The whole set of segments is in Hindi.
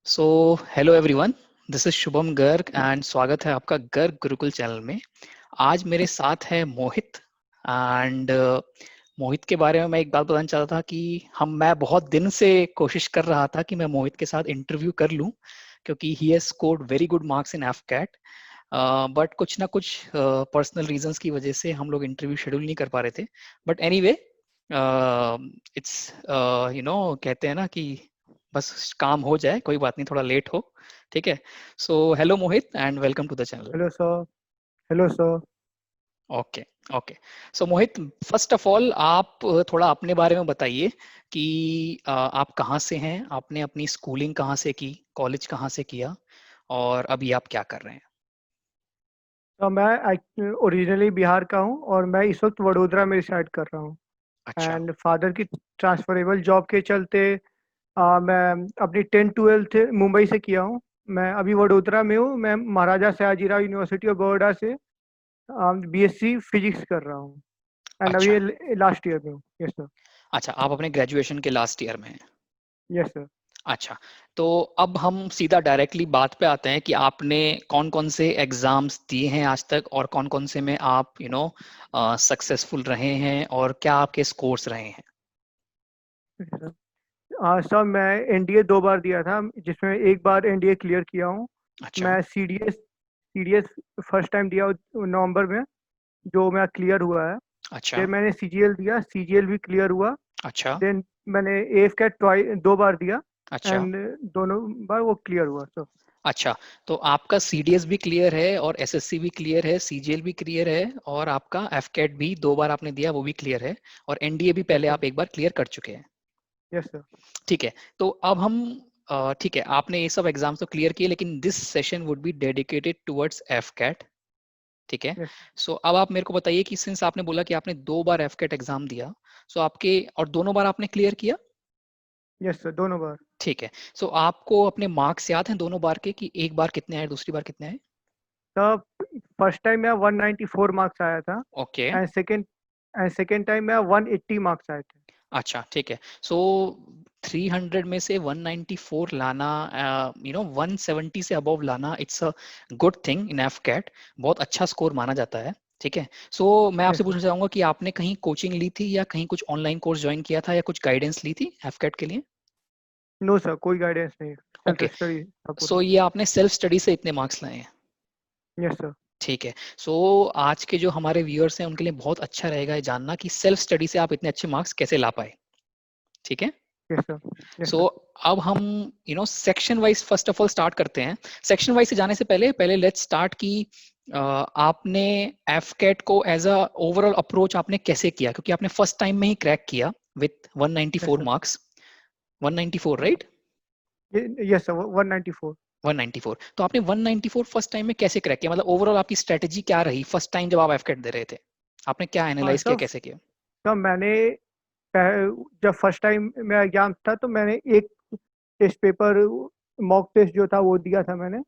So hello everyone, this is Shubham Garg and स्वागत है आपका गर्ग गुरुकुल चैनल में। आज मेरे साथ है मोहित एंड मोहित के बारे में मैं एक बात बताना चाहता था कि मैं बहुत दिन से कोशिश कर रहा था कि मैं मोहित के साथ इंटरव्यू कर लूं, क्योंकि he has scored very good marks in AFCAT. But कुछ ना कुछ पर्सनल रीजंस की वजह से हम लोग इंटरव्यू शेड्यूल नहीं कर पा रहे थे। बट एनीवे, इट्स कहते हैं ना कि बस काम हो जाए, कोई बात नहीं, थोड़ा लेट हो। ठीक है। So hello Mohit and welcome to the channel. Hello sir. Hello sir. Okay. Okay. So Mohit, first of all आप थोड़ा अपने बारे में बताइए कि आप कहाँ से हैं, आपने अपनी स्कूलिंग कहाँ से की, कॉलेज कहाँ से किया, और अभी आप क्या कर रहे हैं। तो मैं ओरिजिनली बिहार का हूँ और मैं इस वक्त वडोदरा में रिसाइड कर रहा हूँ। अच्छा। एंड फादर की ट्रांसफरेबल जॉब के चलते मैं अपनी 10-12 मुंबई से किया हूँ। मैं अभी वडोदरा में हूँ। मैं महाराजा सयाजीराव यूनिवर्सिटी ऑफ बड़ौदा से बीएससी फिजिक्स कर रहा हूँ। एंड अच्छा। अभी लास्ट ईयर में हूँ। Yes sir. अच्छा, आप अपने ग्रेजुएशन के लास्ट ईयर में हैं। Yes sir. अच्छा, तो अब हम सीधा डायरेक्टली बात पे आते हैं कि आपने कौन कौन से एग्जाम्स दिए हैं आज तक, और कौन कौन से में आप सक्सेसफुल रहे हैं, और क्या आपके स्कोर्स रहे हैं। सर मैं एनडीए 2 बार दिया था, जिसमें एक बार एनडीए क्लियर किया हूँ। अच्छा। मैं सीडीएस फर्स्ट टाइम दिया नवंबर में, जो मेरा क्लियर हुआ है। अच्छा। फिर मैंने सीजीएल दिया, सीजीएल भी क्लियर हुआ। अच्छा। देन मैंने एफ कैट 2 बार दिया अच्छा। एंड दोनों बार वो क्लियर हुआ सर। अच्छा, तो आपका सीडीएस भी क्लियर है, और एसएससी भी क्लियर है, सीजीएल भी क्लियर है, और आपका एफकेट भी 2 बार आपने दिया, वो भी क्लियर है, और एनडीए भी यस पहले सर। आप एक बार क्लियर कर चुके हैं। Yes sir. ठीक है। तो अब हम ठीक है, आपने ये सब एग्जाम्स तो क्लियर किए, लेकिन this session would be dedicated towards AFCAT. ठीक है। यस। सो अब आप मेरे को बताइए कि सिंस आपने बोला कि आपने 2 बार एफकेट एग्जाम दिया, सो आपके और दोनों बार आपने क्लियर किया। यस सर, दोनों बार। ठीक है। सो आपको अपने मार्क्स याद हैं दोनों बार के, कि एक बार कितने आए, दूसरी बार कितने आए। तब फर्स्ट टाइम मेरा 194 मार्क्स आया था। ओके। एंड सेकेंड टाइम मेरा 180 मार्क्स आए थे। अच्छा, ठीक है। सो 300 में से 194 लाना, 170 से अबव लाना, it's a good thing in AFCAT. बहुत अच्छा स्कोर माना जाता है। ठीक है। सो मैं यस आपसे सर। पूछना चाहूंगा कि आपने कहीं कोचिंग ली थी, या कहीं कुछ ऑनलाइन कोर्स ज्वाइन किया था, या कुछ गाइडेंस ली थी एफकैट के लिए। नो सर, कोई गाइडेंस नहीं। Self okay. स्टडी था पूरा। सो ये आपने सेल्फ स्टडी से इतने मार्क्स लाए हैं। Yes sir. ठीक है। सो आज के जो हमारे व्यूअर्स हैं उनके लिए बहुत अच्छा रहेगा ये जानना कि सेल्फ स्टडी से आप इतने अच्छे मार्क्स कैसे ला पाए। ठीक है। Yes sir. Yes so sir. अब हम section wise first of all start करते हैं। सेक्शन वाइज से जाने से पहले पहले लेट्स स्टार्ट कि आपने एफकेट को एज अ ओवरऑल अप्रोच आपने कैसे किया, क्योंकि आपने फर्स्ट टाइम में ही क्रैक किया with yes 194 sir. Marks. 194, right. Yes sir, 194। 194, तो आपने 194 फर्स्ट टाइम में कैसे क्रैक किया, मतलब ओवरऑल आपकी स्ट्रेटेजी क्या रही फर्स्ट टाइम जब आप एफकेट दे रहे थे। आपने क्या हाँ एनालाइज किया, सर। कैसे किया। सर मैंने जब फर्स्ट टाइम मेरा एग्जाम था तो मैंने एक टेस्ट पेपर, मॉक टेस्ट जो था वो दिया था मैंने।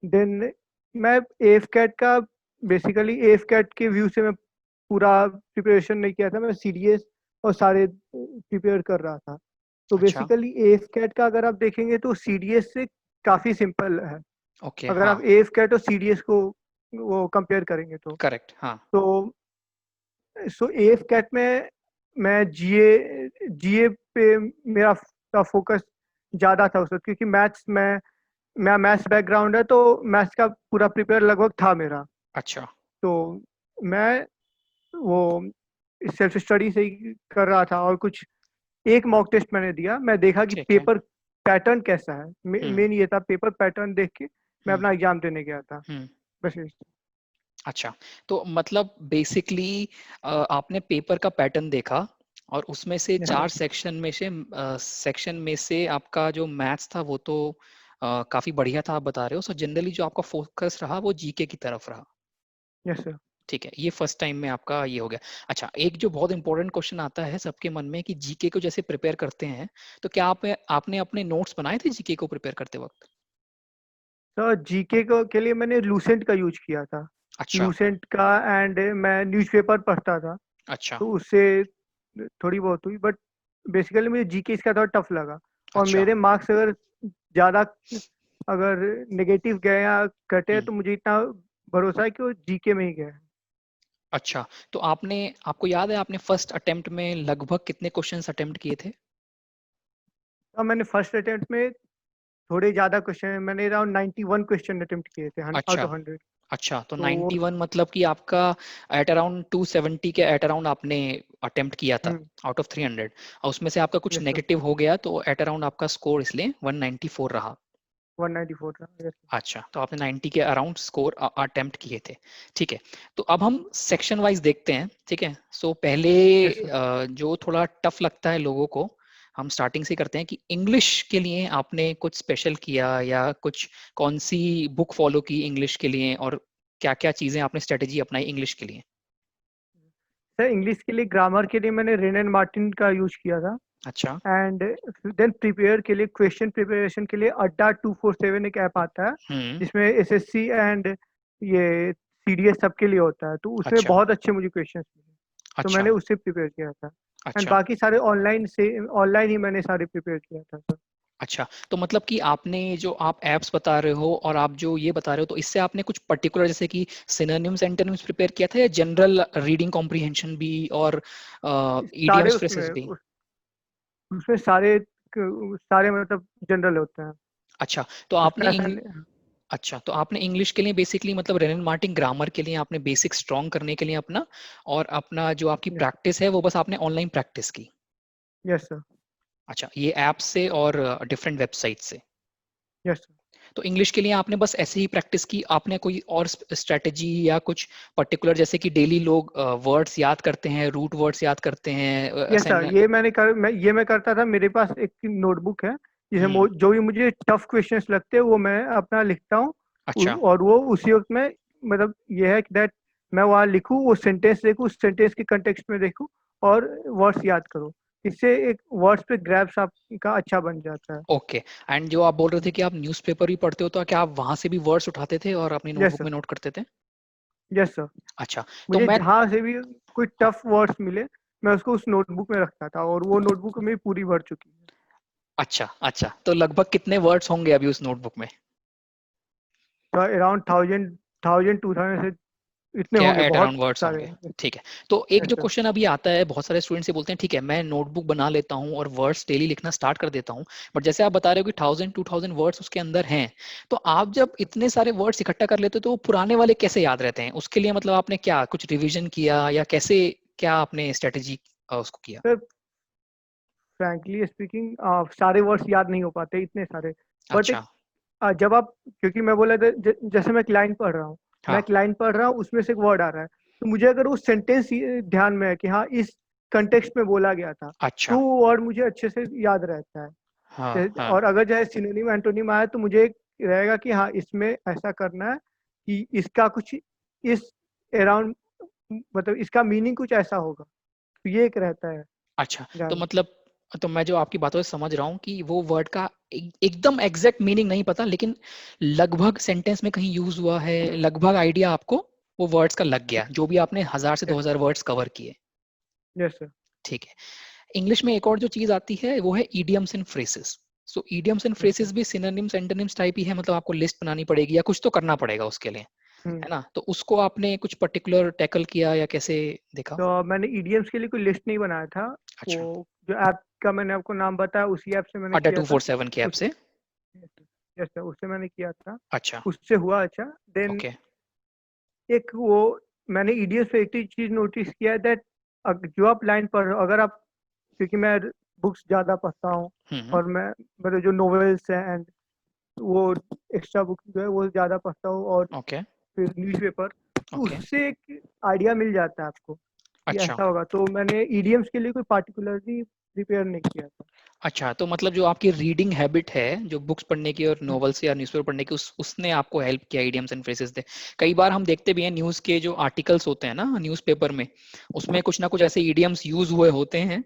देन मैं एफ कैट का, बेसिकली एफ कैट के व्यू से मैं पूरा प्रिपरेशन नहीं किया था। मैं सीडीएस और सारे प्रिपेयर कर रहा था। तो अच्छा। बेसिकली एफ कैट का अगर आप देखेंगे तो सीडीएस से काफ़ी सिंपल है। ओके। अगर हाँ। आप एफ कैट और सीडीएस को वो कंपेयर करेंगे तो करेक्ट। हाँ। तो सो एफ कैट में मैं जीए जीए पे मेरा फोकस ज़्यादा था उस वक्त, क्योंकि मेरा मैथ्स बैकग्राउंड है, तो मैथ्स का पूरा प्रिपेयर लगभग था मेरा। अच्छा। तो मैं वो सेल्फ स्टडी से ही कर रहा था। और कुछ एक मॉक टेस्ट मैंने दिया, मैं देखा कि ठीक है। पेपर पैटर्न कैसा है। हम्म। मेन ये था, पेपर पैटर्न देख के मैं हम्म। अपना एग्जाम देने गया था। हम्म। बस अच्छा, तो मतलब बेसिकली आपने पेपर का पैटर्न देखा, और उसमें से यस चार सर। सेक्शन में से आपका जो मैथ्स था वो तो काफी बढ़िया था, आप बता रहे हो। सो जनरली जो आपका फोकस रहा वो जीके की तरफ रहा। Yes sir. ठीक है, ये फर्स्ट टाइम में आपका ये हो गया। अच्छा, एक जो बहुत इंपॉर्टेंट क्वेश्चन आता है सबके मन में कि जीके को जैसे प्रिपेयर करते हैं, तो क्या आपने अपने नोट्स बनाए थे जीके को प्रिपेयर करते वक्त। सर जीके को के लिए मैंने लूसेंट का यूज किया था। अच्छा। लूसेंट का। एंड मैं न्यूज़पेपर पढ़ता था, अच्छा। तो उससे थोड़ी बहुत हुई। बट बेसिकली मुझे जीके इसका थोड़ा टफ लगा। और अच्छा। मेरे मार्क्स अगर ज़्यादा अगर नेगेटिव गए या कटे तो मुझे इतना भरोसा है कि वो जीके में ही गए। अच्छा, तो आपको याद है आपने फर्स्ट अटेम्प्ट में लगभग कितने क्वेश्चंस अटेम्प्ट किए थे? मैंने फर्स्ट अटेम्प्ट में थोड़े ज़्यादा क्वेश्चन, मैंने अराउंड 91 क्वेश्चन अटेम्प्ट किए थे आउट अच्छा, ऑफ 100। अच्छा, तो तो वो 91 मतलब कि आपका एट अराउंड 270 के एट अराउंड आपने अटेम्प्ट किया था आउट ऑफ 300, और उसमें से आपका कुछ यस सर, नेगेटिव हो गया तो एट अराउंड आपका स्कोर इसलिए 194 रहा। 194 था। यस अच्छा, तो आपने 90 के अराउंड स्कोर अटेम्प्ट किए थे। ठीक है, तो अब हम सेक्शन वाइज देखते हैं। ठीक है, सो पहले यस सर। जो थोड़ा टफ लगता है लोगों को, हम स्टार्टिंग से करते हैं कि इंग्लिश के लिए आपने कुछ स्पेशल किया या कुछ कौन सी बुक फॉलो की इंग्लिश के लिए, और क्या क्या चीजें आपने स्ट्रेटेजी अपनाई इंग्लिश के लिए? सर इंग्लिश के लिए ग्रामर के लिए मैंने रेन एंड मार्टिन का यूज किया था। अच्छा। एंड देन प्रिपेयर के लिए, क्वेश्चन प्रिपरेशन के लिए अड्डा 247 एक ऐप आता है हम्म। जिसमें एसएससी एंड ये सीडीएस सबके लिए होता है, तो उसमें अच्छा। बहुत अच्छे मुझे क्वेश्चन मिले, तो अच्छा। मैंने उससे प्रिपेयर किया था। एंड अच्छा। बाकी सारे ऑनलाइन ही मैंने सारे प्रिपेयर किया था सर। अच्छा, तो मतलब कि आपने जो आप एप्स बता रहे हो और आप जो ये बता रहे हो, तो इससे आपने कुछ पर्टिकुलर जैसे कि सिनोनिम्स एंटोनिम्स प्रिपेयर किया था या जनरल रीडिंग कॉम्प्रिहेंशन भी और सारे इडियम्स फ्रेजेस उसमें भी? उसमें सारे मतलब जनरल होते हैं। अच्छा, तो उसमें आपने ऐसा नहीं। अच्छा, तो आपने इंग्लिश के लिए बेसिकली मतलब रेनन मार्टिन ग्रामर के लिए आपने बेसिक स्ट्रॉन्ग करने के लिए अपना, और अपना जो आपकी यस प्रैक्टिस है वो बस आपने ऑनलाइन प्रैक्टिस की। Yes sir. अच्छा, ये ऐप से और डिफरेंट वेबसाइट से? Yes sir. तो इंग्लिश के लिए आपने बस ऐसे ही प्रैक्टिस की, आपने कोई और स्ट्रेटेजी या कुछ पर्टिकुलर, जैसे कि डेली लोग वर्ड्स याद करते हैं, रूट वर्ड्स याद करते हैं, यस सर, असाइनमेंट? ये मैं करता था। मेरे पास एक नोटबुक है जिसे हम्म। जो भी मुझे टफ क्वेश्चंस लगते हैं वो मैं अपना लिखता हूँ। अच्छा। और वो उसी वक्त में, मतलब ये है कि दैट मैं वहाँ लिखूँ, वो सेंटेंस देखूँ, उस सेंटेंस के कंटेक्स्ट में देखूँ और वर्ड्स याद करूँ। इससे एक वर्ड्स पे ग्रैप्स आपका अच्छा बन जाता है। ओके, एंड जो आप बोल रहे थे कि आप न्यूज़पेपर भी पढ़ते हो, तो क्या आप वहां से भी वर्ड्स उठाते थे और अपनी यस नोटबुक सर। में नोट करते थे? Yes sir. अच्छा, तो मुझे मैं जहाँ से भी कोई हाँ, टफ वर्ड्स मिले, मैं उसको उस नोटबुक में रखता था और वो नोटबुक में पूरी भर चुकी है। अच्छा, अच्छा, तो लगभग कितने वर्ड्स होंगे अभी उस नोटबुक में? तो अराउंड 1000 2000 से इतने क्या होंगे, एट बहुत अराउंड वर्ड्स सारे होंगे? हैं। ठीक है, तो एक यस जो सर। क्वेश्चन अभी आता है, बहुत सारे स्टूडेंट्स ये बोलते हैं ठीक है मैं नोटबुक बना लेता हूँ और वर्ड्स डेली लिखना स्टार्ट कर देता हूँ, बट जैसे आप बता रहे हो कि 1000 2000 वर्ड्स उसके अंदर हैं, तो आप जब इतने सारे वर्ड्स इकट्ठा कर लेते हो तो वो पुराने वाले कैसे याद रहते हैं? उसके लिए मतलब आपने क्या कुछ रिविजन किया या कैसे, क्या आपने स्ट्रेटेजी उसको किया? सर फ्रैंकली स्पीकिंग सारे वर्ड्स याद नहीं हो पाते इतने सारे। बट अच्छा। एक जब आप, क्योंकि मैं बोला था जैसे मैं एक लाइन पढ़ रहा हूँ, मैं हाँ। एक लाइन पढ़ रहा हूँ, उसमें से एक वर्ड आ रहा है, तो मुझे अगर वो सेंटेंस ध्यान में है कि हाँ इस कंटेक्स्ट में बोला गया था, अच्छा। तो वो वर्ड मुझे अच्छे से याद रहता है। हाँ। हाँ। और अगर चाहे सिनोनिम एंटोनिम आया तो मुझे रहेगा कि हाँ इसमें ऐसा करना है कि इसका कुछ इस अराउंड, मतलब इसका मीनिंग कुछ ऐसा होगा, तो ये एक रहता है अच्छा, तो ध्यान में। मतलब, तो मैं जो आपकी बातों से समझ रहा हूँ कि वो वर्ड का एकदम एग्जैक्ट मीनिंग नहीं पता, लेकिन लगभग सेंटेंस में कहीं यूज हुआ है, लगभग आइडिया आपको वो वर्ड्स का लग गया, जो भी आपने 1000 से यस 2000 वर्ड्स कवर किए। Yes sir. ठीक है, इंग्लिश में एक और जो चीज आती है वो है idioms and phrases. So idioms and yes sir. Phrases भी सिनोनिम्स एंटोनिम्स टाइप ही है, मतलब आपको लिस्ट बनानी पड़ेगी या कुछ तो करना पड़ेगा उसके लिए, हम्म। है ना? तो उसको आपने कुछ पर्टिकुलर टैकल किया या कैसे देखा? तो मैंने ईडीएम्स के लिए कोई लिस्ट नहीं बनाया था। वो अच्छा, जो ऐप का मैंने आपको नाम बताया, उसी ऐप से मैंने अड्डा किया था। 247 के ऐप उस से? यस सर, उससे मैंने किया था। अच्छा। उससे हुआ अच्छा। Then okay. एक वो, मैंने ईडीएम्स पे एक चीज नोटिस किया है दैट जो आप लाइन पढ़ रहे हो, अगर आप, क्योंकि मैं बुक्स ज़्यादा पढ़ता हूँ हम्म। और मैं मेरे जो नॉवेल्स हैं एंड वो एक्स्ट्रा बुक जो है वो ज़्यादा पढ़ता हूँ, और ओके। फिर न्यूज़पेपर, तो ओके। उससे एक आइडिया मिल जाता है आपको कि अच्छा। ऐसा होगा। तो मैंने ईडीएम्स के लिए कोई पार्टिकुलरली प्रिपेयर नहीं किया था। अच्छा, तो मतलब जो आपकी रीडिंग हैबिट है, जो बुक्स पढ़ने की और हम्म। नॉवेल्स या न्यूज़पेपर पढ़ने की, उसने आपको हेल्प किया इडियम्स एंड फ्रेजेस दे। कई बार हम देखते भी हैं न्यूज़ के जो आर्टिकल्स होते हैं ना न्यूज़पेपर में, उसमें कुछ ना कुछ यस ऐसे सर। इडियम्स यूज हुए होते हैं,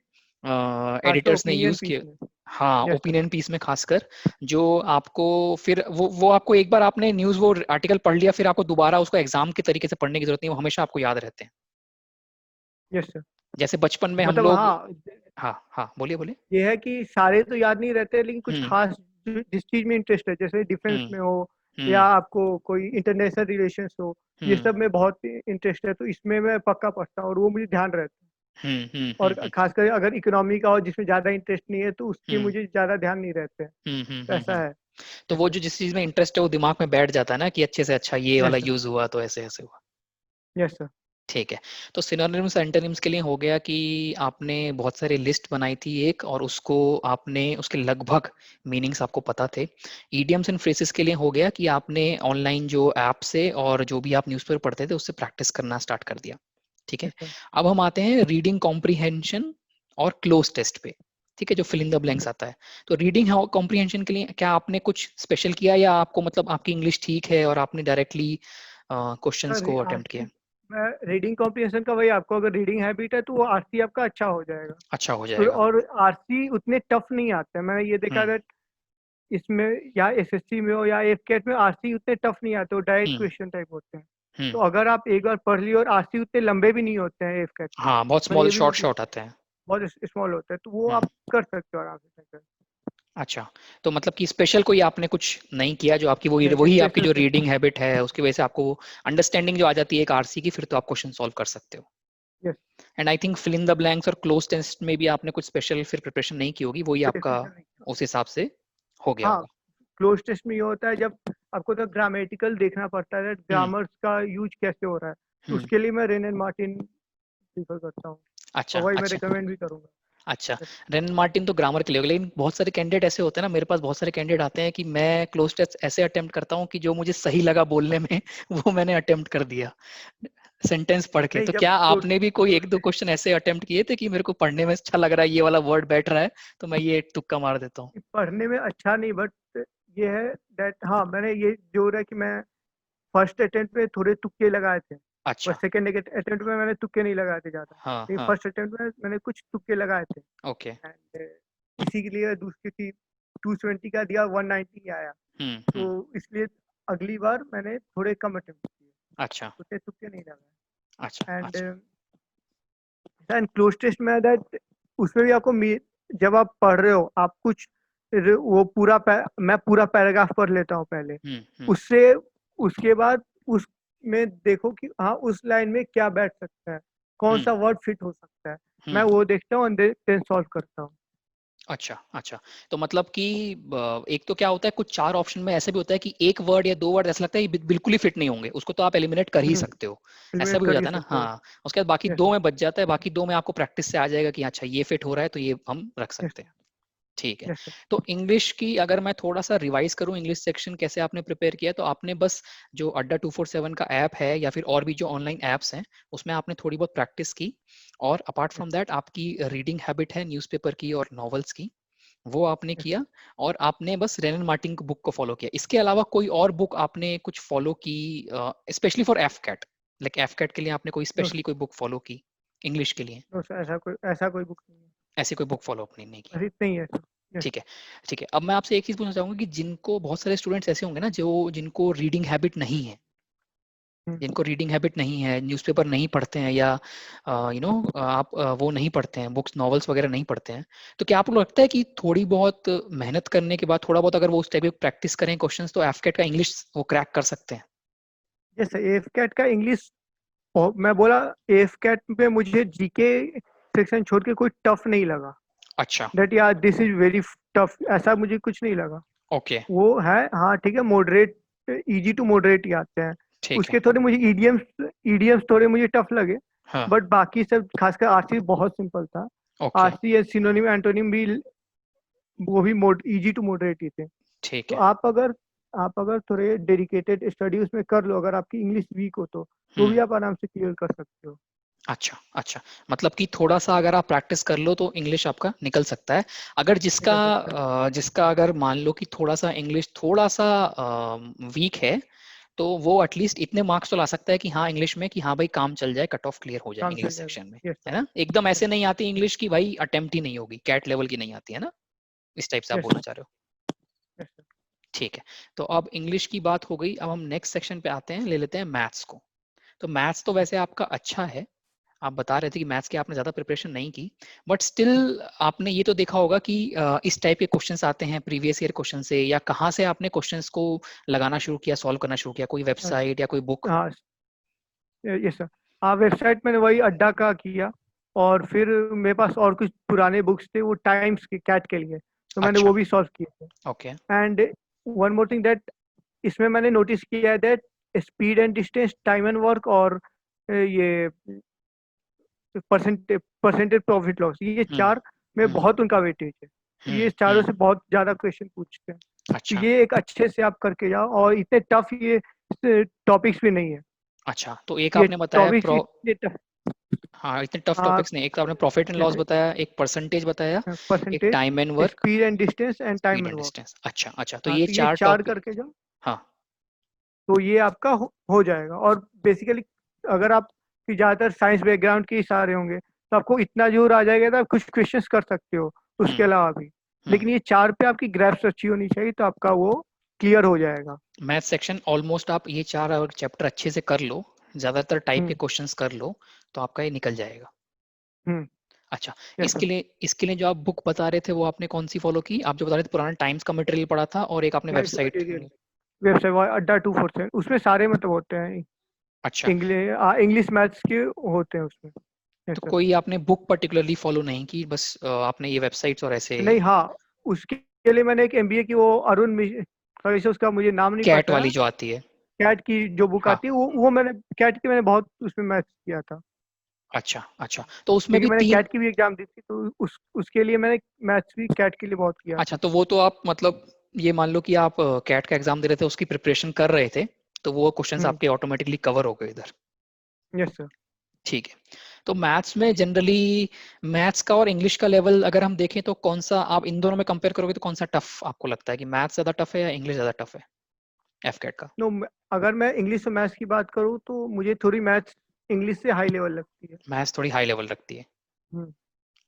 खासकर एडिटर्स ने ओपिनियन यूज पीस किए। में। हाँ, यस सर। ओपिनियन पीस में खासकर, जो आपको फिर वो आपको एक बार आपने न्यूज़ वो आर्टिकल पढ़ लिया, फिर आपको दोबारा उसको एग्जाम के तरीके से पढ़ने की जरूरत नहीं, वो हमेशा आपको याद रहते हैं। Yes sir. जैसे बचपन में हम मतलब लोग। हाँ, हाँ हाँ, बोलिए बोलिए। ये है कि सारे तो याद नहीं रहते, लेकिन कुछ हम्म। खास जिस चीज में इंटरेस्ट है, जैसे डिफेंस में हो या हम्म आपको कोई इंटरनेशनल रिलेशंस हो, ये सब में बहुत इंटरेस्ट है, तो इसमें मैं पक्का पढ़ता हूँ और वो मुझे ध्यान रहता है। और खासकर अगर इकोनॉमी का हो जिसमें ज़्यादा इंटरेस्ट नहीं है तो उसके मुझे ज़्यादा ध्यान नहीं रहते हैं। तो ऐसा है। तो यस वो सर। जो जिस चीज में इंटरेस्ट है वो दिमाग में बैठ जाता है ना कि अच्छे से अच्छा ये वाला यस सर। यूज हुआ तो ऐसे ऐसे हुआ। Yes sir. ठीक है। तो सिनोनिम्स एंटोनिम्स के लिए हो गया कि आपने बहुत सारी लिस्ट बनाई थी एक, और उसको आपने उसके लगभग मीनिंग्स आपको पता थे। ईडियम्स एंड फ्रेजेस के लिए हो गया कि आपने ऑनलाइन जो ऐप से और जो भी आप न्यूज़पेपर पढ़ते थे उससे प्रैक्टिस करना स्टार्ट कर दिया। ठीक है। Yes sir. अब हम आते हैं रीडिंग कॉम्प्रीहेंशन और क्लोज टेस्ट पे। ठीक है, जो फिल इन द ब्लैंक्स आता है। तो रीडिंग कॉम्प्रीहेंशन के लिए क्या आपने कुछ स्पेशल किया, या आपको मतलब आपकी इंग्लिश ठीक है और आपने डायरेक्टली क्वेश्चंस सर को अटेम्प्ट आरसी किया? मैं रीडिंग कॉम्प्रिहेंशन का, वही आपको अगर रीडिंग हैबिट है तो वो आरसी आपका अच्छा हो जाएगा। अच्छा हो तो जाएगा। और आरसी उतने टफ नहीं आते हैं, मैंने ये देखा हम्म है। इसमें या एसएससी में हो या एफकेट में आरसी उतने टफ नहीं आते, वो डायरेक्ट हम्म क्वेश्चन टाइप होते हैं। तो हम्म अगर आप एक बार पढ़ लिए, और आरसी उतने लंबे भी नहीं होते हैं एफकेट में, हाँ, बहुत मैंने स्मॉल ये भी शॉर्ट नोटिस, शॉर्ट आते हैं। बहुत स्मॉल होते हैं, तो वो हम्म आप कर सकते हो आराम से टैकल। अच्छा, तो मतलब कि स्पेशल कोई आपने कुछ नहीं किया, जो आपकी वही नहीं वही आपकी स्पेशल जो कुछ रीडिंग नहीं। हैबिट है उसकी वजह से आपको अंडरस्टैंडिंग जो आ जाती है एक आरसी की, फिर तो आप क्वेश्चन सॉल्व कर सकते हो। Yes. And I think fill in the blanks और क्लोज टेस्ट में भी आपने कुछ स्पेशल फिर प्रिपरेशन नहीं की होगी, वही आपका स्पेशल नहीं किया। उस हिसाब से हो गया हाँ, होगा। क्लोज टेस्ट में ये होता है जब आपको तो ग्रामेटिकल देखना पड़ता है, हम्म ग्रामर्स का यूज कैसे हो रहा है, तो हम्म उसके लिए मैं रेन एंड मार्टिन प्रीफर करता हूँ, अच्छा और वही मैं अच्छा रिकमेंड भी करूँगा। अच्छा। रेन मार्टिन तो ग्रामर के लिए होगा, लेकिन बहुत सारे कैंडिडेट ऐसे होते हैं ना, मेरे पास बहुत सारे कैंडिडेट आते हैं कि मैं क्लोज टेस्ट ऐसे अटेम्प्ट करता हूँ कि जो मुझे सही लगा बोलने में वो मैंने अटेम्प्ट कर दिया सेंटेंस पढ़ के। नहीं, तो जब क्या क्लोज आपने भी कोई एक दो क्वेश्चन ऐसे अटेम्प्ट किए थे कि मेरे को पढ़ने में अच्छा लग रहा है, ये वाला वर्ड बैठ रहा है, तो मैं ये तुक्का मार देता हूँ? पढ़ने में अच्छा नहीं, बट ये है दैट, हाँ मैंने ये जो रहा कि मैं फर्स्ट अटेम्प्ट में थोड़े तुक्के लगाए थे, अच्छा। बस सेकेंड अटेम्प्ट में मैंने तुक्के नहीं लगाए थे ज़्यादा, हाँ लेकिन हाँ। फर्स्ट अटेम्प्ट में मैंने कुछ तुक्के लगाए थे। ओके। एंड इसी के लिए दूसरी थी 220 का दिया, 190 आया, तो हम्म। इसलिए अगली बार मैंने थोड़े कम अटेम्प्ट किए, अच्छा उतने तुक्के नहीं अच्छा लगाए। एंड अच्छा। एंड क्लोज टेस्ट में दैट, उसमें भी आपको जब आप पढ़ रहे हो, आप कुछ वो पूरा मैं पूरा पैराग्राफ पढ़ लेता हूँ पहले, हम्म। उससे उसके बाद उसमें देखो कि हाँ उस लाइन में क्या बैठ सकता है, कौन सा हम्म वर्ड फिट हो सकता है, मैं हम्म वो देखता हूँ, देन सॉल्व करता हूँ। अच्छा अच्छा। तो मतलब कि एक तो क्या होता है, कुछ चार ऑप्शन में ऐसे भी होता है कि एक वर्ड या दो वर्ड ऐसा लगता है ये बिल्कुल ही फिट नहीं होंगे, उसको तो आप एलिमिनेट कर ही सकते हो। ऐसा एलिमिनेट भी हो कर ही जाता है ना, सकते हो। हाँ। उसके बाद बाकी यस दो सर। में बच जाता है, बाकी दो में आपको प्रैक्टिस से आ जाएगा कि अच्छा ये फिट हो रहा है तो ये हम रख यस सकते हैं। ठीक है। Yes sir. तो इंग्लिश की अगर मैं थोड़ा सा रिवाइज करूं, इंग्लिश सेक्शन कैसे आपने प्रिपेयर किया, तो आपने बस जो अड्डा 247 का ऐप है या फिर और भी जो ऑनलाइन ऐप्स हैं उसमें आपने थोड़ी बहुत प्रैक्टिस की, और अपार्ट फ्रॉम दैट आपकी रीडिंग हैबिट है न्यूज़पेपर की और नॉवेल्स की, वो आपने यस किया। और आपने बस रेनन मार्टिन की बुक को फॉलो किया, इसके अलावा कोई और बुक आपने कुछ फॉलो की, specially for AFCAT, like AFCAT के लिए आपने कोई नो स्पेशली कोई बुक फॉलो की इंग्लिश के लिए? नो सर, ऐसा कोई बुक नहीं है, ऐसी कोई बुक फॉलो आपने नहीं की? ऐसी नहीं है सर। यस। ठीक है। ठीक है, अब मैं आपसे एक चीज पूछना चाहूंगा कि जिनको बहुत सारे स्टूडेंट्स ऐसे होंगे ना जो जिनको रीडिंग हैबिट नहीं है, जिनको रीडिंग हैबिट नहीं है, न्यूज़पेपर नहीं पढ़ते हैं, या आप वो नहीं पढ़ते हैं बुक्स, नॉवेल्स वगैरह नहीं पढ़ते हैं, तो क्या आपको लगता है कि थोड़ी बहुत मेहनत करने के बाद, थोड़ा बहुत अगर वो उस टाइप की प्रैक्टिस करें क्वेश्चंस, तो एफकेट का इंग्लिश वो क्रैक कर सकते हैं? यस सर, एफ कैट का इंग्लिश, मैं बोला एफ कैट में मुझे जीके सेक्शन छोड़ के कोई टफ नहीं लगा, अच्छा। दैट यार दिस इज वेरी टफ, ऐसा मुझे कुछ नहीं लगा। ओके। वो है, हाँ ठीक है, मॉडरेट, इजी टू मॉडरेट ही आते हैं। ठीक है। उसके थोड़े मुझे ईडियम्स ईडियम्स थोड़े मुझे टफ लगे, हाँ। बट बाकी सब खासकर आरसी बहुत सिंपल था। ओके। आरसी या सिनोनिम एंटोनिम भी, वो भी मोड इजी टू मॉडरेट ही थे। ठीक तो है। आप अगर थोड़े डेडिकेटेड स्टडी उसमें कर लो, अगर आपकी इंग्लिश वीक हो तो भी हम्म आप आराम से क्लियर कर सकते हो। अच्छा अच्छा। मतलब कि थोड़ा सा अगर आप प्रैक्टिस कर लो तो इंग्लिश आपका निकल सकता है। अगर जिसका निकल सकता है। जिसका अगर मान लो कि थोड़ा सा इंग्लिश थोड़ा सा वीक है, तो वो एटलीस्ट इतने मार्क्स तो ला सकता है कि हाँ इंग्लिश में, कि हाँ भाई काम चल जाए, कट ऑफ क्लियर हो जाए काम इंग्लिश चल जाएगा। सेक्शन में, यस है सर। ना? एकदम यस ऐसे नहीं आती इंग्लिश की भाई अटेम्प्ट ही नहीं होगी, कैट लेवल की नहीं आती है ना, इस टाइप से आप यस बोलना सर। चाह रहे हो? Yes sir. ठीक है। तो अब इंग्लिश की बात हो गई, अब हम नेक्स्ट सेक्शन पे आते हैं, ले लेते हैं मैथ्स को। तो मैथ्स तो वैसे आपका अच्छा है, आप बता रहे थे कि मैथ्स की आपने ज़्यादा प्रिपरेशन नहीं की, बट स्टिल आपने ये तो देखा होगा कि इस टाइप के क्वेश्चंस आते हैं प्रीवियस ईयर क्वेश्चन से, या कहाँ से आपने क्वेश्चंस को लगाना शुरू किया, सॉल्व करना शुरू किया, कोई वेबसाइट या कोई बुक? हाँ यस सर। हाँ वेबसाइट मैंने वही अड्डा का किया, और फिर मेरे पास और कुछ पुराने बुक्स थे वो टाइम्स के कैट के लिए, तो मैंने अच्छा, वो भी सॉल्व किए थे। Okay. And one more thing that इसमें मैंने नोटिस किया है that speed and distance, time and work, और ये परसेंटेज प्रॉफिट लॉस, ये हम्म चार में हम्म बहुत उनका वेटेज है। तो ये चारों हम्म। से बहुत ज़्यादा क्वेश्चन पूछते हैं। तो अच्छा ये एक अच्छे से आप करके जाओ, और इतने टफ ये टॉपिक्स भी नहीं है। अच्छा, तो एक ये आपने बताया टॉपिक्स इतने टफ, हाँ, इतने टफ हाँ टॉपिक्स नहीं, एक तो आपने प्रॉफिट एंड लॉस जैसे बताया, एक परसेंटेज बताया, एक time and percentage, work, speed and distance and speed time and and work. Distance. अच्छा अच्छा, तो हाँ ये तो ये चार चार टॉपिक। करके जाओ, हाँ। तो ये आपका हो जाएगा। और बेसिकली अगर आप की ज़्यादातर साइंस बैकग्राउंड के ही सारे होंगे तो आपको इतना जोर आ जाएगा तो आप कुछ क्वेश्चंस कर सकते हो उसके हम्म अलावा भी। हम्म। लेकिन ये चार पे आपकी ग्राफ्स अच्छी होनी चाहिए, तो आपका वो क्लियर हो जाएगा। मैथ सेक्शन ऑलमोस्ट आप ये चार और चैप्टर अच्छे से कर लो, ज्यादातर टाइप के हम्म क्वेश्चंस कर लो, तो आपका ये निकल जाएगा। हम्म। अच्छा, यस सर। इसके लिए जो आप बुक बता रहे थे वो आपने कौन सी फॉलो की? आप जो बता रहे थे पुराना टाइम्स का मटेरियल पढ़ा था, और एक आपने टाइम्स वेबसाइट। मटेरियल, वेबसाइट अड्डा 247, उसमें सारे मतलब होते हैं अच्छा, इंग्लिश मैथ्स के होते हैं उसमें। यस तो सर। कोई आपने बुक पर्टिकुलरली फॉलो नहीं की, बस आपने ये वेबसाइट्स और ऐसे? नहीं हाँ, उसके लिए मैंने एक एमबीए की, वो सॉरी से उसका मुझे नाम नहीं कैट पता वाली है। जो आती है? कैट की जो बुक हाँ। आती है वो मैंने कैट की मैंने बहुत उसमें मैथ्स किया था। अच्छा अच्छा, तो उसमें क्योंकि भी मैंने तीन। कैट की भी एग्जाम दी थी, तो उसके लिए मैंने मैथ्स भी कैट के लिए बहुत किया अच्छा, था। तो वो तो आप मतलब ये मान लो कि आप कैट का एग्जाम दे रहे थे, उसकी प्रिपरेशन कर रहे थे, तो वो क्वेश्चंस हम्म। आपके ऑटोमेटिकली कवर हो गए इधर। Yes sir. ठीक है। तो मैथ्स में जनरली मैथ्स का और इंग्लिश का लेवल अगर हम देखें तो कौन सा आप इन दोनों में कंपेयर करोगे तो कौन सा टफ आपको लगता है, कि मैथ्स ज्यादा टफ है या इंग्लिश ज्यादा टफ है एफकेट का? नो, अगर मैं इंग्लिश और मैथ्स की बात करूँ तो मुझे थोड़ी मैथ्स इंग्लिश से हाई लेवल लगती है। मैथ्स थोड़ी हाई लेवल रखती है। हम्म।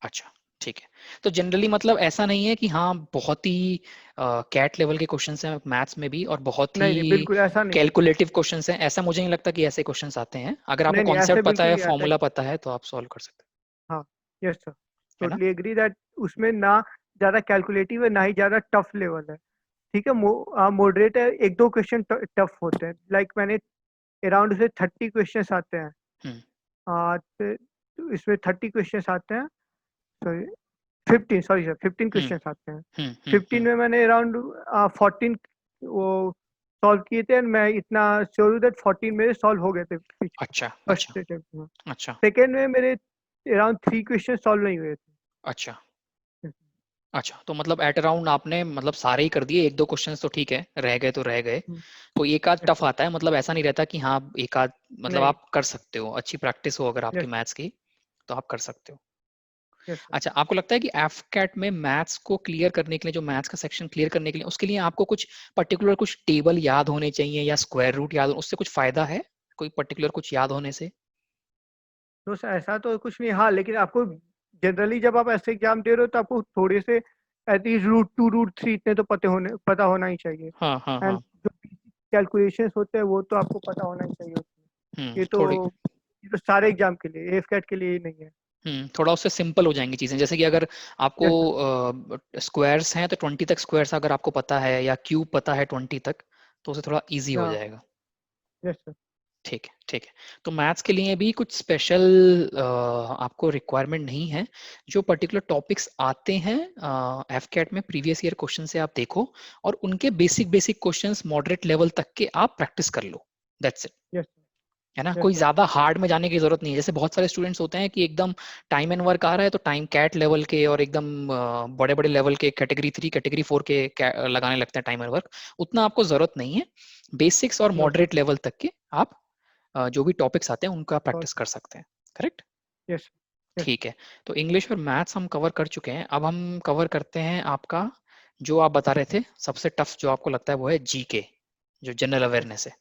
अच्छा, ठीक है। तो जनरली मतलब ऐसा नहीं है कि हाँ बहुत ही कैट लेवल के क्वेश्चंस हैं मैथ्स में भी, और बहुत ही नहीं नहीं, बिल्कुल ऐसा नहीं है। कैलकुलेटिव क्वेश्चंस हैं, ऐसा मुझे नहीं लगता कि ऐसे क्वेश्चंस आते हैं। अगर आपको नहीं नहीं, ऐसे कॉन्सेप्ट पता बिल्कुल है, नहीं आता है। फॉर्मूला पता है, तो आप सॉल्व कर सकते हाँ। यस सर, हैं, है ना? टोटली एग्री दैट उसमें ना ज़्यादा कैलकुलेटिव है ना ही ज़्यादा टफ लेवल है। ठीक है, मॉडरेट है, एक दो क्वेश्चन टफ होते हैं, लाइक मैंने अराउंड से 30 क्वेश्चंस आते हैं। हम्म तो इसमें 30 क्वेश्चंस आते हैं, सॉरी 15, सॉरी सर 15 हम्म क्वेश्चंस आते हैं। 15 में मैंने अराउंड 14 वो सॉल्व किए थे, and मैं इतना श्योर हूँ दैट 14 मेरे सॉल्व हो गए थे अच्छा अच्छा फर्स्ट अटेम्प्ट में। अच्छा सेकेंड में मेरे अराउंड 3 क्वेश्चन सॉल्व नहीं हुए अच्छा थे। अच्छा, तो मतलब एट अराउंड आपने मतलब सारे ही कर दिए, एक दो क्वेश्चंस तो ठीक है रह गए तो रह गए। कोई एक आध यस टफ सर। आता है, मतलब ऐसा नहीं रहता कि हाँ एक आध, मतलब नहीं। आप कर सकते हो, अच्छी प्रैक्टिस हो अगर आपकी यस मैथ्स की, तो आप कर सकते हो। Yes sir. अच्छा, आपको लगता है कि एफकैट में मैथ्स को क्लियर करने के लिए, जो मैथ्स का सेक्शन क्लियर करने के लिए, उसके लिए आपको कुछ पर्टिकुलर कुछ टेबल याद होने चाहिए या स्क्वायर रूट याद हो, उससे कुछ फायदा है? कोई पर्टिकुलर कुछ याद होने से? तो सर ऐसा तो कुछ नहीं, हाँ लेकिन आपको जनरली जब आप ऐसे एग्जाम दे रहे हो तो आपको थोड़े से एटलीस्ट रूट 2 रूट 3 इतने तो पता होना ही चाहिए। हाँ हाँ एंड हाँ। जो कैलकुलेशंस होते हैं वो तो आपको पता होना ही चाहिए उसमें। थोड़ी। ये तो सारे एग्जाम के लिए, एफकेट के लिए ही नहीं है। थोड़ा उससे सिंपल हो जाएंगी चीजें, जैसे कि अगर आपको यस सर। स्क्वायर्स हैं तो 20 तक स्क्वायर्स अगर आपको पता है, या क्यूब पता है 20 तक, तो उसे थोड़ा इजी हो हाँ। जाएगा। Yes sir. ठीक है ठीक है। तो मैथ्स के लिए भी कुछ स्पेशल आपको रिक्वायरमेंट नहीं है, जो पर्टिकुलर टॉपिक्स आते हैं एफकेट में प्रीवियस ईयर क्वेश्चन से आप देखो, और उनके basic basic questions moderate level तक के आप प्रैक्टिस कर लो, दैट्स इट। यस है ना? यस कोई सर। ज्यादा हार्ड में जाने की जरूरत नहीं है, जैसे बहुत सारे स्टूडेंट्स होते हैं कि एकदम टाइम एंड वर्क आ रहा है तो टाइम कैट लेवल के और एकदम बड़े बड़े लेवल के कैटेगरी 3 कैटेगरी 4 के लगाने लगते हैं टाइम एंड वर्क। उतना आपको जरूरत नहीं है, बेसिक्स और नो सर। मॉडरेट लेवल तक के आप जो भी टॉपिक्स आते हैं उनका प्रैक्टिस कर सकते हैं। करेक्ट? Yes yes. ठीक है। तो इंग्लिश और मैथ्स हम कवर कर चुके हैं, अब हम कवर करते हैं आपका, जो आप बता रहे थे सबसे टफ जो आपको लगता है वो है जीके, जो जनरल यस अवेयरनेस है।